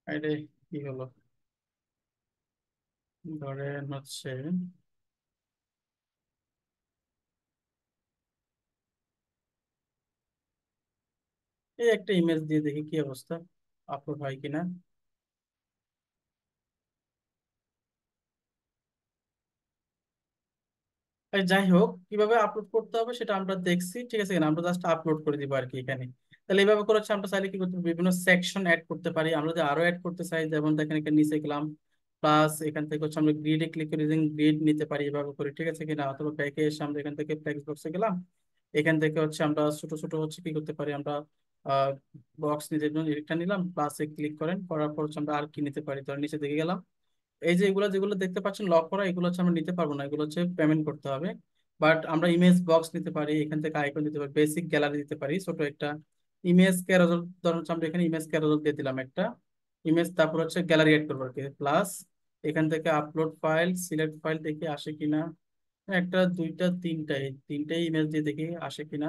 আরে কি হলো, ধরেন হচ্ছে এই একটা ইমেজ দিয়ে দেখি কি অবস্থা, আপলোড হয় কিনা। এই যাই হোক, কিভাবে আপলোড করতে হবে সেটা আমরা দেখছি, ঠিক আছে কিনা, আমরা জাস্ট আপলোড করে দিব আর কি এখানে। তাহলে এইভাবে করে হচ্ছে আমরা চাইলে কি করতে পারি, বিভিন্ন সেকশন অ্যাড করতে পারি। আমরা যদি আরো অ্যাড করতে চাই, যেমন দেখেন এখানে নিচে গেলাম, প্লাস এখান থেকে হচ্ছে আমরা গ্রিডে ক্লিক করে গ্রিড নিতে পারি এভাবে করে, ঠিক আছে কিনা, অথবা ব্যাকে এসে আমরা এখান থেকে ফ্লেক্স বক্সে গেলাম, এখান থেকে হচ্ছে আমরা ছোট ছোট হচ্ছে কি করতে পারি, আমরা বক্স নিতে জন্য এটা নিলাম, প্লাসে ক্লিক করেন, করার পর হচ্ছে আমরা আর কি নিতে পারি, ধর নিচে দিকে গেলাম, এই যে এগুলো যেগুলো দেখতে পাচ্ছেন লক করা, এগুলো হচ্ছে আমরা নিতে পারবো না, এগুলো হচ্ছে পেমেন্ট করতে হবে। বাট আমরা ইমেজ বক্স নিতে পারি, এখান থেকে আইকন দিতে পারি, বেসিক গ্যালারি দিতে পারি, ছোট একটা ইমেজ ক্যারোজল, ধরুন হচ্ছে আমরা এখানে ইমেজ ক্যারোজল দিয়ে দিলাম একটা ইমেজ, তারপর হচ্ছে গ্যালারি এড করবো আর কি, প্লাস এখান থেকে আপলোড ফাইল, সিলেক্ট ফাইল দেখি আসে কিনা, একটা দুইটা তিনটাই তিনটাই ইমেজ দিয়ে দেখি আসে কিনা।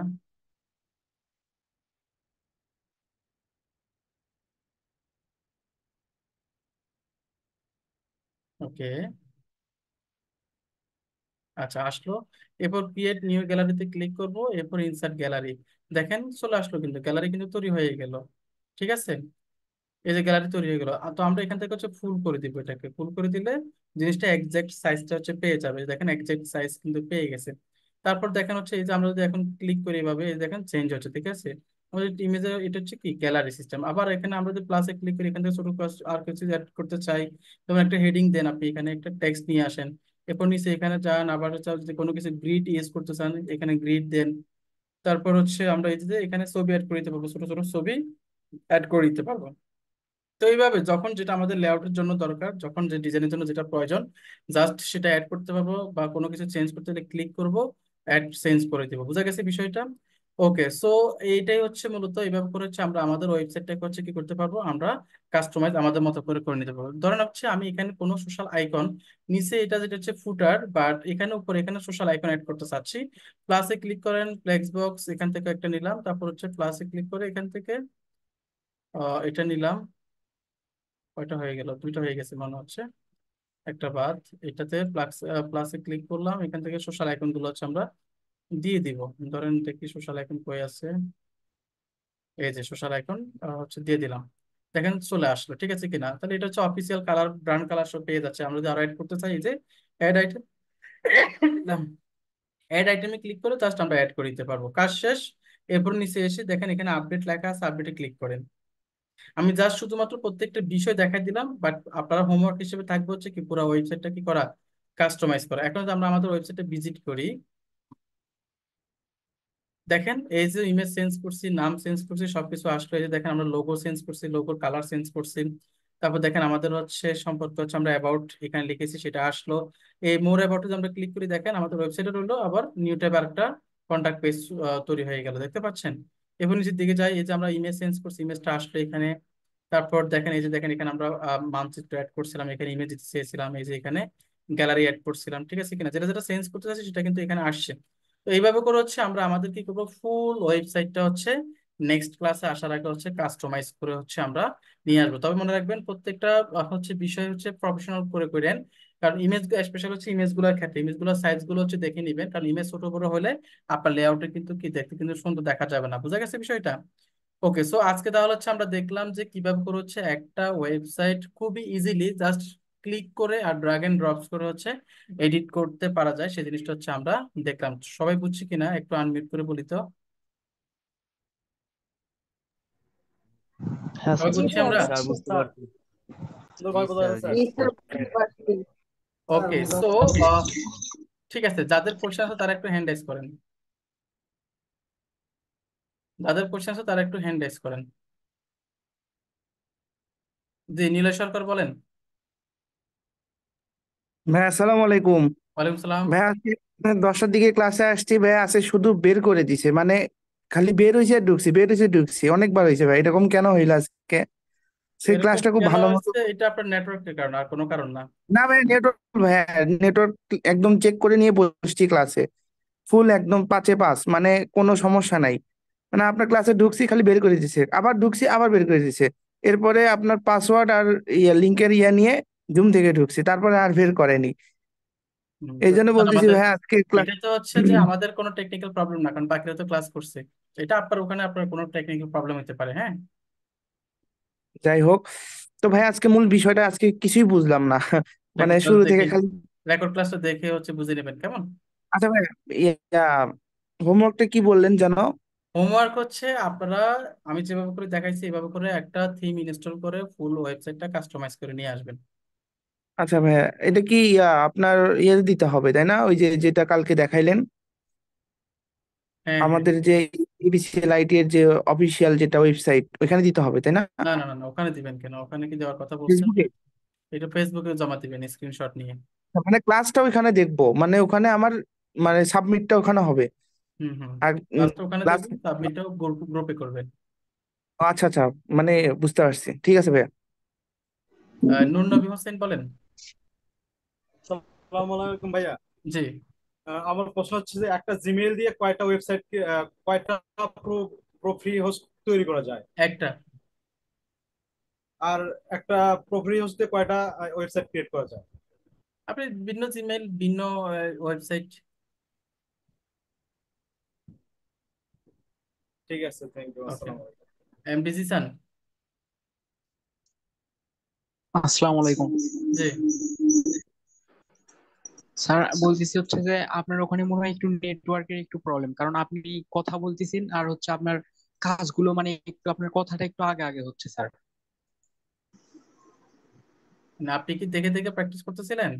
ওকে, আচ্ছা আসলো। এরপর ক্রিয়েট নিউ গ্যালারিতে ক্লিক করব, এরপর ইনসার্ট গ্যালারি, দেখেন চলে আসলো, কিন্তু গ্যালারি কিন্তু তৈরি হয়ে গেল, ঠিক আছে? এই যে গ্যালারি তৈরি হয়ে গেল। তো আমরা এখান থেকে হচ্ছে ফুল করে দিব, এটাকে ফুল করে দিলে জিনিসটা একজ্যাক্ট সাইজটা হচ্ছে পেয়ে যাবে, দেখেন একজ্যাক্ট সাইজ কিন্তু পেয়ে গেছে। তারপর দেখেন হচ্ছে এই যে আমরা যদি এখন ক্লিক করি এভাবে, এই দেখেন চেঞ্জ হচ্ছে, ঠিক আছে? আমাদের ইমেজের এটা হচ্ছে কি গ্যালারি সিস্টেম। আবার এখানে আমরা যদি প্লাসে ক্লিক করি, এখান থেকে ছোট আর কিছু অ্যাড করতে চাই, যেমন একটা হেডিং দেন, আপনি এখানে একটা টেক্সট নিয়ে আসেন, এরপর নিচে এখানে যান, আবার হচ্ছে যদি কোনো কিছু গ্রিড ইউজ করতে চান, এখানে গ্রিড দেন। তারপর হচ্ছে আমরা এই যে এখানে ছবি অ্যাড করে দিতে পারবো, ছোট ছোট ছবি অ্যাড করে দিতে পারবো। তো এইভাবে যখন যেটা আমাদের লেআউটের জন্য দরকার, যখন যে ডিজাইনের জন্য যেটা প্রয়োজন, জাস্ট সেটা অ্যাড করতে পারবো, বা কোনো কিছু চেঞ্জ করতে হলে ক্লিক করব, অ্যাড চেঞ্জ করে দিব। বুঝা গেছে বিষয়টা? ওকে, সো এইটাই হচ্ছে মূলত এইভাবে করে হচ্ছে আমরা আমাদের ওয়েবসাইটটাকে হচ্ছে কি করতে পারবো, আমরা কাস্টমাইজ আমাদের মতো করে নিতে পারবো। ধরেন হচ্ছে আমি এখানে কোনো সোশ্যাল আইকন, নিচে এটা যেটা হচ্ছে ফুটার, বাট এখানে উপরে এখানে সোশ্যাল আইকন অ্যাড করতে চাচ্ছি। প্লাসে ক্লিক করেন, ফ্লেক্স বক্স এখান থেকে একটা নিলাম, তারপর হচ্ছে প্লাসে ক্লিক করে এখান থেকে এটা নিলাম। কয়টা হয়ে গেল? দুইটা হয়ে গেছে মনে হচ্ছে, একটা বাদ। এটাতে প্লাসে ক্লিক করলাম, এখান থেকে সোশ্যাল আইকন গুলো হচ্ছে আমরা দিয়ে দিব। ধরেন দেখি সোশ্যাল আইকন কই আছে, এই যে সোশ্যাল আইকন হচ্ছে দিয়ে দিলাম। দেখেন চলে আসলো, ঠিক আছে কিনা? তাহলে এটা হচ্ছে অফিসিয়াল কালার, ব্র্যান্ড কালার সব পেয়ে যাচ্ছে। আমরা যদি আরো অ্যাড করতে চাই, এই যে অ্যাড আইটেম, অ্যাড আইটেমে ক্লিক করে জাস্ট আমরা অ্যাড করে দিতে পারবো, কাজ শেষ। এরপর নিচে এসে দেখেন এখানে আপডেট লেখা আছে, আপডেটে ক্লিক করেন। আমি জাস্ট শুধুমাত্র প্রত্যেকটা বিষয় দেখাই দিলাম, বাট আপনারা হোমওয়ার্ক হিসেবে থাকবে হচ্ছে কি পুরো ওয়েবসাইটটা কি করা, কাস্টমাইজ করা। এখন যদি আমরা আমাদের ওয়েবসাইটে ভিজিট করি, দেখেন এই যে ইমেজ চেঞ্জ করছি, নাম চেঞ্জ করছি, সবকিছু আসলো। এই যে দেখেন আমরা লোগো চেঞ্জ করছি, লোগোর কালার চেঞ্জ করছি। তারপর দেখেন আমাদের হচ্ছে সম্পর্কে হচ্ছে আমরা অ্যাবাউট এখানে লিখেছি, সেটা আসলো। এই মোর অ্যাবাউট যদি আমরা ক্লিক করি, দেখেন আমাদের ওয়েবসাইটে রইলো আবার নিউ ট্যাব আরেকটা কন্টাক্ট পেজ তৈরি হয়ে গেল, দেখতে পাচ্ছেন? এবার নিচের দিকে যাই, এই যে আমরা ইমেজ চেঞ্জ করছি, ইমেজটা আসলো এখানে। তারপর দেখেন এই যে দেখেন এখানে আমরা মানচিত্র অ্যাড করছিলাম, এখানে ইমেজ দিতে চেয়েছিলাম, এই যে এখানে গ্যালারি অ্যাড করছিলাম, ঠিক আছে কিনা? যেটা যেটা চেঞ্জ করতে চাচ্ছি সেটা কিন্তু এখানে আসছে। তো এইভাবে করে হচ্ছে আমরা আমাদের কি করবো, ফুল ওয়েবসাইটটা হচ্ছে নেক্সট ক্লাসে আসার আগে হচ্ছে কাস্টমাইজ করে হচ্ছে আমরা নিয়ে আসবো। তবে মনে রাখবেন প্রত্যেকটা হচ্ছে বিষয় হচ্ছে প্রফেশনাল করে করেন। কারণ ইমেজ স্পেশাল হচ্ছে ইমেজ গুলোর ক্ষেত্রে ইমেজ গুলোর সাইজ গুলো হচ্ছে দেখে নিবেন, কারণ ইমেজ ছোট বড় হলে আপনার লেআউটে কিন্তু কি দেখতে কিন্তু সুন্দর দেখা যাবে না। বুঝা গেছে বিষয়টা? ওকে, সো আজকে তাহলে হচ্ছে আমরা দেখলাম যে কিভাবে করে হচ্ছে একটা ওয়েবসাইট খুবই ইজিলি জাস্ট ক্লিক করে আর ড্রাগ এন্ড ড্রপস করে হচ্ছে এডিট করতে পারা যায়, সেই জিনিসটা হচ্ছে আমরা দেখলাম। সবাই বুঝছি কিনা একটু আনমিউট করে বলি তো। হ্যাঁ সবাই স্যার। জি বুঝছি স্যার। আমরা? স্যার বুঝতে পারছি। সুন্দরভাবে বোঝা যাচ্ছে স্যার। জি স্যার, বুঝতে পারছি। ওকে, সো ঠিক আছে, যাদের কোশ্চেন আছে তারা একটু হ্যান্ড রাইজ করেন, যাদের কোশ্চেন আছে তারা একটু হ্যান্ড রাইজ করেন। জি, নীলেশ সরকার বলেন। ভাই আসসালামু আলাইকুম। ওয়ালাইকুম সালাম। ভাই আজকে 10টার দিকে ক্লাসে আসছি ভাই, আছে শুধু বের করে দিছে, মানে খালি বের হয়েছে আর ঢুকছি, বের হয়েছে ঢুকছি, অনেকবার হয়েছে ভাই, এরকম কেন হইল আজকে? সেই এরকম ক্লাসটা খুব কেন ভালো মতো। হচ্ছে? এটা আপনার নেটওয়ার্কের কারণে, আর কোনো কারণ না। না ভাই নেটওয়ার্ক, ভাই নেটওয়ার্ক একদম চেক করে নিয়ে বসছি ক্লাসে, ফুল একদম 5-এ 5, মানে কোনো সমস্যা নাই। মানে আপনার ক্লাসে ঢুকছি, খালি বের করে দিছে, আবার ঢুকছি আবার বের করে দিছে। এরপরে আপনার পাসওয়ার্ড আর লিঙ্কের নিয়ে জুম থেকে ঢুকছি, তারপরে আর বের করেনি। এই জন্য বুঝছেন বলতেছি আমাদের, ভাই আজকে ক্লাস। এটা তো হচ্ছে যে আমাদের কোনো টেকনিক্যাল প্রবলেম না, কারণ বাকিরা তো ক্লাস করছে। এটা আপনার ওখানে আপনার কোনো টেকনিক্যাল প্রবলেম হতে পারে, হ্যাঁ। যাই হোক, তো ভাই আজকে মূল বিষয়টা আজকে কিছুই বুঝলাম না। মানে রেকর্ড ক্লাস শুরু থেকে দেখে, খালি। রেকর্ড ক্লাসটা দেখে হচ্ছে বুঝে নেবেন কেমন। আচ্ছা ভাই, হোমওয়ার্কটা কি বললেন জানো? হোমওয়ার্ক হচ্ছে আপনারা, আমি যেভাবে করে দেখাইছি এভাবে করে একটা থিম ইনস্টল করে ফুল ওয়েবসাইটটা কাস্টমাইজ করে নিয়ে আসবেন। আচ্ছা ভাই, এটা কি আপনার দিতে হবে তাই না, ওই যে যেটা কালকে দেখাইলেন হ্যাঁ হ্যাঁ। আমাদের যে এবিসি এর যে অফিসিয়াল যেটা ওয়েবসাইট, ওইখানে দিতে হবে তাই না? না না না না, ওখানে দিবেন কেন? ওখানে কি দেওয়ার কথা বলছেন? ফেসবুকে? এটা ফেসবুকে জমা দিবেন স্ক্রিনশট নিয়ে। মানে ক্লাসটা ওইখানে দেখবো, মানে ওখানে আমার মানে সাবমিটটা ওখানে হবে। হুম হুম। আর ক্লাসটা ওখানে ক্লাস। দেখবেন, সাবমিটটাও গ্রুপে করবেন। আচ্ছা আচ্ছা, মানে বুঝতে পারছি, ঠিক আছে ভাইয়া। নূর নবী হোসেন বলেন। আসসালামু আলাইকুম ভাইয়া। জি। আমার প্রশ্ন হচ্ছে যে একটা জিমেইল দিয়ে কয়টা ওয়েবসাইট, কয়টা প্রো ফ্রি হোস্ট তৈরি করা যায়, একটা। আর একটা প্রো ফ্রি হোস্ট দিয়ে কয়টা ওয়েবসাইট ক্রিয়েট করা যায়? আপনি ভিন্ন জিমেল, ভিন্ন ওয়েবসাইট। ঠিক আছে, থ্যাংক ইউ, ওকে, আসসালামু আলাইকুম। এমডিজি চান? আসসালামু আলাইকুম জি। স্যার, বলতেছি হচ্ছে যে আপনার ওখানে মনে হয় একটু নেটওয়ার্কের একটু প্রবলেম, কারণ আপনি কথা বলতেছেন আর হচ্ছে আপনার কাজগুলো মানে একটু আপনার কথাটা একটু আগে আগে হচ্ছে স্যার। না, আপনি কি দেখে দেখে প্র্যাকটিস করতেছিলেন?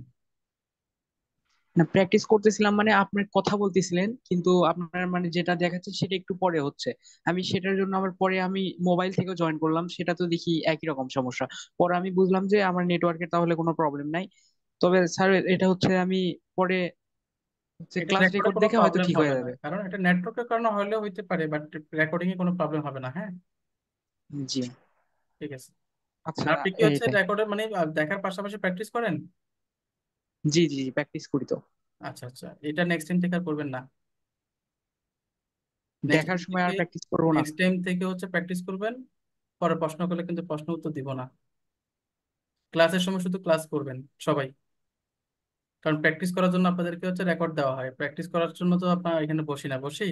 না, প্র্যাকটিস করতেছিলাম মানে আপনার কথা বলতেছিলেন, কিন্তু আপনার মানে যেটা দেখাচ্ছে সেটা একটু পরে হচ্ছে। আমি সেটার জন্য আবার পরে আমি মোবাইল থেকে জয়েন করলাম, সেটা তো দেখি একই রকম সমস্যা। পরে আমি বুঝলাম যে আমার নেটওয়ার্কের তাহলে কোনো প্রবলেম নাই। তবে স্যার এটা হচ্ছে আমি পরে যে এটা ক্লাস রেকর্ডে রেকর্ড কোনো দেখে হয়তো প্রবলেম ঠিক হবে হয়ে না, যাবে। কারণ এটা নেটওয়ার্কের কারণে হলেও হইতে পারে, বাট রেকর্ডিং এ কোনো প্রবলেম হবে না। হ্যাঁ, জি। ঠিক আছে। আর আচ্ছা, আপনি কি হচ্ছে এইটাই। রেকর্ডের মানে দেখার পাশাপাশি প্র্যাকটিস করেন? জি জি, প্র্যাকটিস করি তো। আচ্ছা আচ্ছা, এটা নেক্সট টাইম থেকে আর করবেন না। নেক্সট দেখার টাইম সময় থেকে আর প্র্যাকটিস করবো না। নেক্সট টাইম থেকে হচ্ছে প্র্যাকটিস করবেন। পরে প্রশ্ন করলে কিন্তু প্রশ্ন উত্তর দিব না। ক্লাসের সময় শুধু ক্লাস করবেন সবাই, কারণ প্র্যাকটিস করার জন্য আপনাদেরকে হচ্ছে রেকর্ড দেওয়া হয়, প্র্যাকটিস করার জন্য তো আপনার এখানে বসি না, বসি।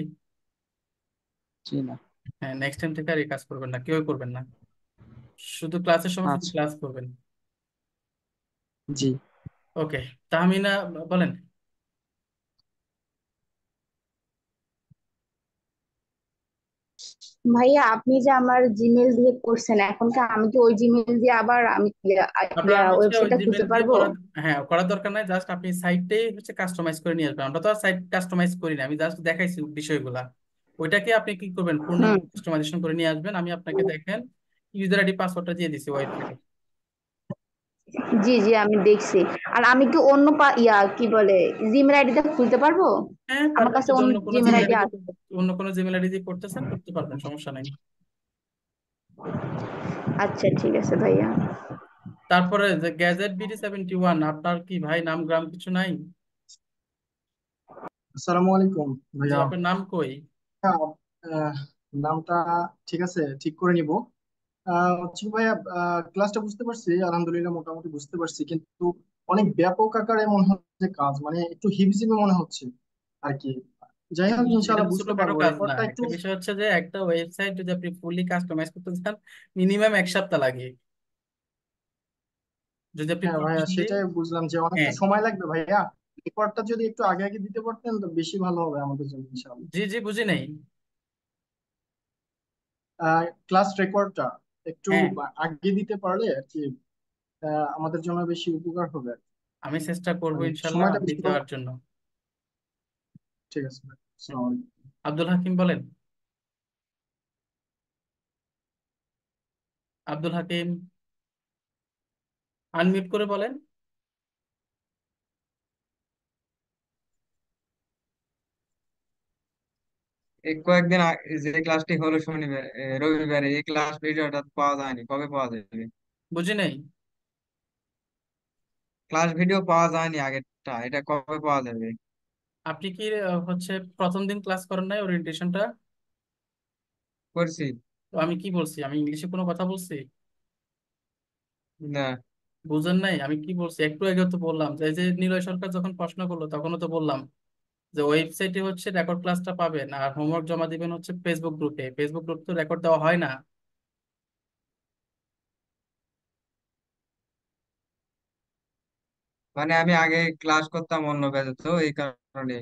জি না। হ্যাঁ, নেক্সট টাইম থেকে আর এই কাজ করবেন না, কেউই করবেন না। শুধু ক্লাসের সময় শুধু আচ্ছা। ক্লাস করবেন। জি। ওকে, তাহমিনা বলেন। ভাইয়া আপনি যে আমার জিমেল দিয়ে করছেন, এখন কি আমি কি ওই জিমেল দিয়ে আবার আমি আপনার হচ্ছে ওই ওয়েবসাইটটা জিমেল খুলতে দিয়ে পারবো? করার, হ্যাঁ করার দরকার নাই, জাস্ট আপনি সাইটটাই হচ্ছে কাস্টমাইজ করে নিয়ে আসবেন। আমরা তো আর সাইট কাস্টমাইজ করি না, আমি জাস্ট দেখাইছি বিষয়গুলা। ওইটাকে আপনি কি করবেন, পূর্ণাঙ্গ হুম। কাস্টমাইজেশন করে নিয়ে আসবেন। আমি আপনাকে দেখেন ইউজার আইডি পাসওয়ার্ডটা দিয়ে দিছি ওয়েবসাইটে। জি জি, আমি দেখছি। আর আমি কি অন্য কি বলে জিমেল আইডিটা খুলতে পারবো? হ্যাঁ আমার পারবেন, কাছে যদি অন্য অন্য কোনো জিমেল জিমেল আইডি আইডি দিয়ে, আছে। অন্য কোনো জিমেল আইডি দিয়ে করতেছেন করতে পারবেন, সমস্যা নাই। আচ্ছা ঠিক আছে ভাইয়া। তারপরে যে গ্যাজেট BD71, আপনার কি ভাই নাম গ্রাম কিছু নাই? আসসালামু আলাইকুম জি, ভাইয়া। আপনার নাম কই? হ্যাঁ, আহ, নামটা ঠিক আছে, ঠিক করে নিব। হচ্ছে কি ভাইয়া, ক্লাসটা বুঝতে পারছি, আলহামদুলিল্লাহ মোটামুটি বুঝতে পারছি, কিন্তু অনেক ব্যাপক আকারে মনে হচ্ছে কাজ, মানে একটু হিবিজিবি মনে হচ্ছে আর কি। যাই হোক, এটা ইনশাআল্লাহ তো বুঝতে ছোটখাটো পারবো, কাজ না। রেকর্ডটা একটু। একটা বিষয় হচ্ছে যে একটা ওয়েবসাইট যদি আপনি ফুললি কাস্টমাইজ করতে চান, মিনিমাম 1 সপ্তাহ লাগে। যদি আপনি হ্যাঁ ভাইয়া, প্রফেশনালি, সেটাই বুঝলাম যে অনেকটা হ্যাঁ, সময় লাগবে ভাইয়া। রেকর্ডটা যদি একটু আগে আগে দিতে পারতেন তো বেশি ভালো হবে আমাদের জন্য ইনশাআল্লাহ। জি জি, বুঝি নাই। ক্লাস রেকর্ডটা একটু হ্যাঁ, আগে দিতে পারলে আর কি আমাদের জন্য বেশি উপকার হবে আর কি। আমি চেষ্টা করবো মানে ইনশাল্লাহ সময়টা বেশি দিতে পাবো। দেওয়ার জন্য। ঠিক আছে ভাই, হুম। আসসালামু আলাইকুম। আব্দুল হাকিম বলেন। আব্দুল হাকিম, আনমিউট করে বলেন। এই কয়েকদিন যে ক্লাসটি হলো শনিবার রবিবারে, এই ক্লাস ভিডিওটা পাওয়া যায়নি, কবে পাওয়া যাবে? বুঝি নাই। ক্লাস ভিডিও পাওয়া যায়নি আগেরটা, এটা কবে পাওয়া যাবে? আপনি কি হচ্ছে প্রথম দিন ক্লাস করেন নাই ওরিয়েন্টেশনটা? করছি। তো আমি কি বলছি, আমি ইংলিশে কোনো কথা বলছি? না। বুঝেন নাই আমি কি বলছি? একটু আগে তো বললাম যে এই যে নিলয় সরকার যখন প্রশ্ন করলো তখনও তো বললাম যে ওয়েবসাইটে হচ্ছে রেকর্ড ক্লাসটা পাবেন, আর হোমওয়ার্ক জমা দিবেন হচ্ছে ফেসবুক গ্রুপে। ফেসবুক গ্রুপ তো রেকর্ড দেওয়া হয় না। মানে আমি আগে ক্লাস করতাম অন্য ব্যাচে, তো এই কারণে।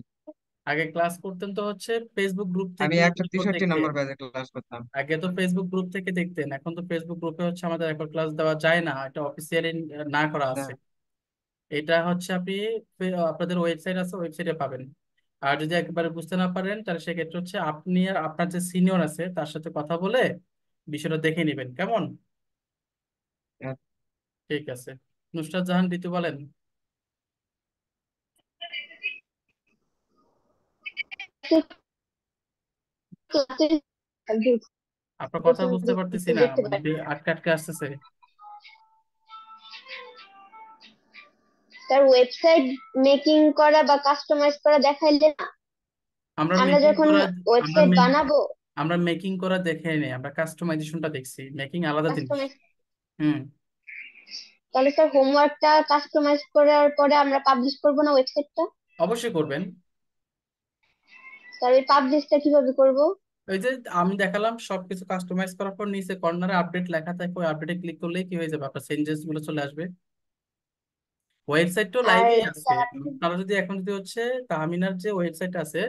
আগে ক্লাস করতেন তো হচ্ছে ফেসবুক গ্রুপ আমি থেকে একশো রেকর্ড তেষট্টি দেখতেন। নম্বর ব্যাচে ক্লাস করতাম। আগে তো ফেসবুক গ্রুপ থেকে দেখতেন, এখন তো ফেসবুক গ্রুপে হচ্ছে আমাদের রেকর্ড ক্লাস দেওয়া যায় না, এটা অফিসিয়ালি না করা না। আছে। এটা হচ্ছে আপনি আপনাদের ওয়েবসাইট আছে, ওয়েবসাইটে পাবেন। আর যদি একবারে বুঝতে না পারেন তাহলে সেক্ষেত্রে হচ্ছে আপনি আর আপনার যে সিনিয়র আছে তার সাথে কথা বলে বিষয়টা দেখে নেবেন, কেমন? ঠিক আছে। নুসরাত জাহান ঋতু বলেন। আপনার কথা বুঝতে পারতেছি না, দেখতে মানে পারি। আটকে আটকে আসতেছে। তার ওয়েবসাইট মেকিং করা বা কাস্টমাইজ করা দেখাইলে না, আমরা আমরা মেকিং যখন করা আমরা ওয়েবসাইট মে- বানাবো আমরা মেকিং করা দেখে নেই, আমরা কাস্টমাইজেশনটা দেখছি। মেকিং আলাদা জিনিস। কাস্টমাইজ, হুম। তাহলে স্যার হোমওয়ার্কটা কাস্টমাইজ করার পরে আমরা পাবলিশ করব না ওয়েবসাইটটা? অবশ্যই করবেন। তার এই পাবলিশটা কিভাবে করব? ওই যে আমি দেখালাম সবকিছু কাস্টমাইজ করার পর নিচে কর্নারে আপডেট লেখা থাকে, ওই আপডেটে ক্লিক করলেই কি হয়ে যাবে, আপনার চেঞ্জেস গুলো চলে আসবে। ওয়েবসাইটও আর লাইভেই আছে। স্যার আপনি আপনারা যদি এখন যদি হচ্ছে তাহমিনার যে ওয়েবসাইট আছে,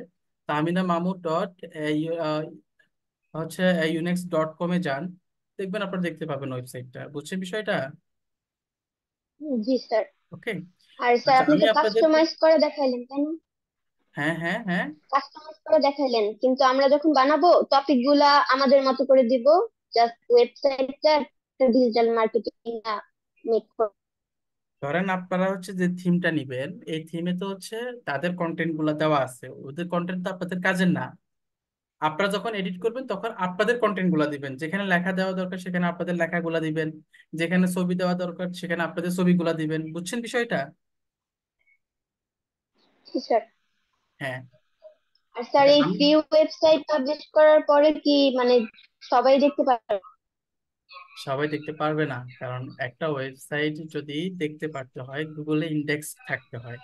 তাহমিনা মামুদ ডট হচ্ছে unix.com-এ যান, দেখবেন আপনারা দেখতে পাবেন ওয়েবসাইটটা। বুঝছেন বিষয়টা? জি স্যার। ওকে। আর স্যার আচ্ছা, আপনি আমি তো আপনাদেরকে, কাস্টমাইজ করে দেখাইলেন তাই না? হ্যাঁ হ্যাঁ হ্যাঁ, কাস্টমাইজ করে দেখাইলেন, কিন্তু আমরা যখন বানাবো টপিক গুলা আমাদের মতো করে দিব, জাস্ট ওয়েবসাইটটা ডিজিটাল মার্কেটিং মেক ধরেন আপনারা হচ্ছে যে থিমটা নিবেন, এই থিমে তো হচ্ছে তাদের কন্টেন্ট গুলা দেওয়া আছে, ওদের কন্টেন্ট তো আপনাদের কাজের না। আপনারা যখন এডিট করবেন তখন আপনাদের কন্টেন্ট গুলা দিবেন, যেখানে লেখা দেওয়া দরকার সেখানে আপনাদের লেখাগুলা দিবেন, যেখানে ছবি দেওয়া দরকার সেখানে আপনাদের ছবিগুলা দিবেন। বুঝছেন বিষয়টা? জি স্যার। হ্যাঁ। আর স্যার আচ্ছা, এই আমি ফ্রি ওয়েবসাইট পাবলিশ করার পরে কি মানে সবাই দেখতে পারে? সবাই দেখতে পারবে না, কারণ একটা ওয়েবসাইট যদি দেখতে পারতে হয় গুগলে ইন্ডেক্স থাকতে হয়,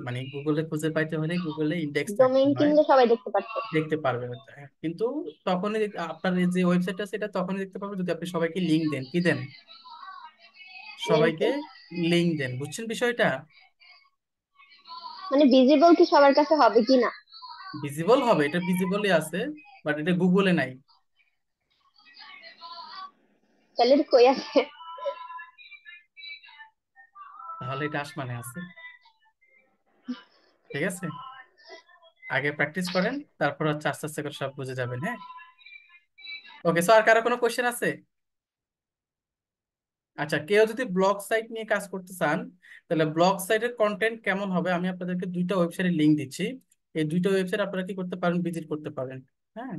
মানে গুগলে খুঁজে পাইতে হলে গুগলে ইন্ডেক্স থাকতে ডোমেইন হয়, কিনলে সবাই দেখতে পারতো। দেখতে পারবে হয়তো। হ্যাঁ, কিন্তু তখনই আপনার এই যে ওয়েবসাইটটা সেটা তখনই দেখতে পারবে যদি আপনি সবাইকে লিঙ্ক দেন। কি দেন? লিংক সবাইকে লিঙ্ক দেন। বুঝছেন বিষয়টা? মানে ভিজিবল কি সবার কাছে হবে কি না? ভিজিবল হবে, এটা ভিজিবলই আছে, বাট এটা গুগলে নাই। তাহলে এটা কই আছে? তাহলে এটা আসমানে আছে। ঠিক আছে, আগে প্র্যাকটিস করেন, তারপর হচ্ছে আস্তে আস্তে করে সব বুঝে যাবেন। হ্যাঁ, ওকে স্যার, কারো কোনো কোশ্চেন আছে? আচ্ছা, কেউ যদি ব্লগ সাইট নিয়ে কাজ করতে চান, তাহলে ব্লগ সাইটের কন্টেন্ট কেমন হবে আমি আপনাদেরকে দুইটা ওয়েবসাইটের লিংক দিচ্ছি। এই দুইটা ওয়েবসাইট আপনারা কি করতে পারেন, ভিজিট করতে পারেন। হ্যাঁ,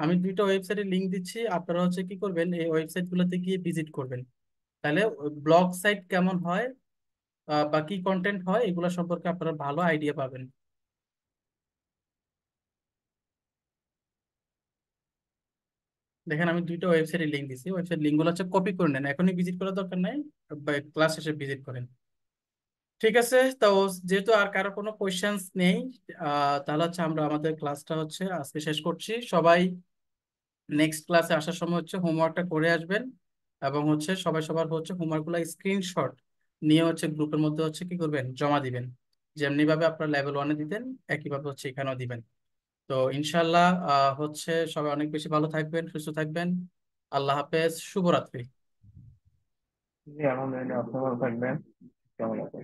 আমি দুইটা ওয়েবসাইটের লিংক দিচ্ছি, আপনারা হচ্ছে কি করবেন, এই ওয়েবসাইট গুলোতে গিয়ে ভিজিট করবেন। তাহলে ব্লগ সাইট কেমন হয় বা কি কন্টেন্ট হয় এগুলো সম্পর্কে আপনারা ভালো আইডিয়া পাবেন। দেখেন, আমি দুইটা ওয়েবসাইটের লিংক দিচ্ছি, ওয়েবসাইট লিঙ্ক গুলো হচ্ছে কপি করে নেন, এখনই ভিজিট করার দরকার নাই, ক্লাস শেষে ভিজিট করেন। ঠিক আছে, তো যেহেতু আর কারো কোনো কোয়েশ্চেন্স নেই, তাহলে হচ্ছে আমরা আমাদের ক্লাসটা হচ্ছে আজকে শেষ করছি। সবাই নেক্সট ক্লাসে আসার সময় হচ্ছে হোমওয়ার্কটা করে আসবেন, এবং হচ্ছে সবাই সবার হচ্ছে হোমওয়ার্ক গুলা স্ক্রিনশট নিয়ে হচ্ছে গ্রুপের মধ্যে হচ্ছে কি করবেন, জমা দিবেন। যেমনি ভাবে আপনার লেভেল ওয়ানে দিতেন একইভাবে হচ্ছে এখানেও দিবেন। তো ইনশাল্লাহ হচ্ছে সবাই অনেক বেশি ভালো থাকবেন, সুস্থ থাকবেন। আল্লাহ হাফেজ, শুভরাত্রি। জি, আলহামদুলিল্লাহ, আপনি ভালো থাকবেন। কেমন আছেন?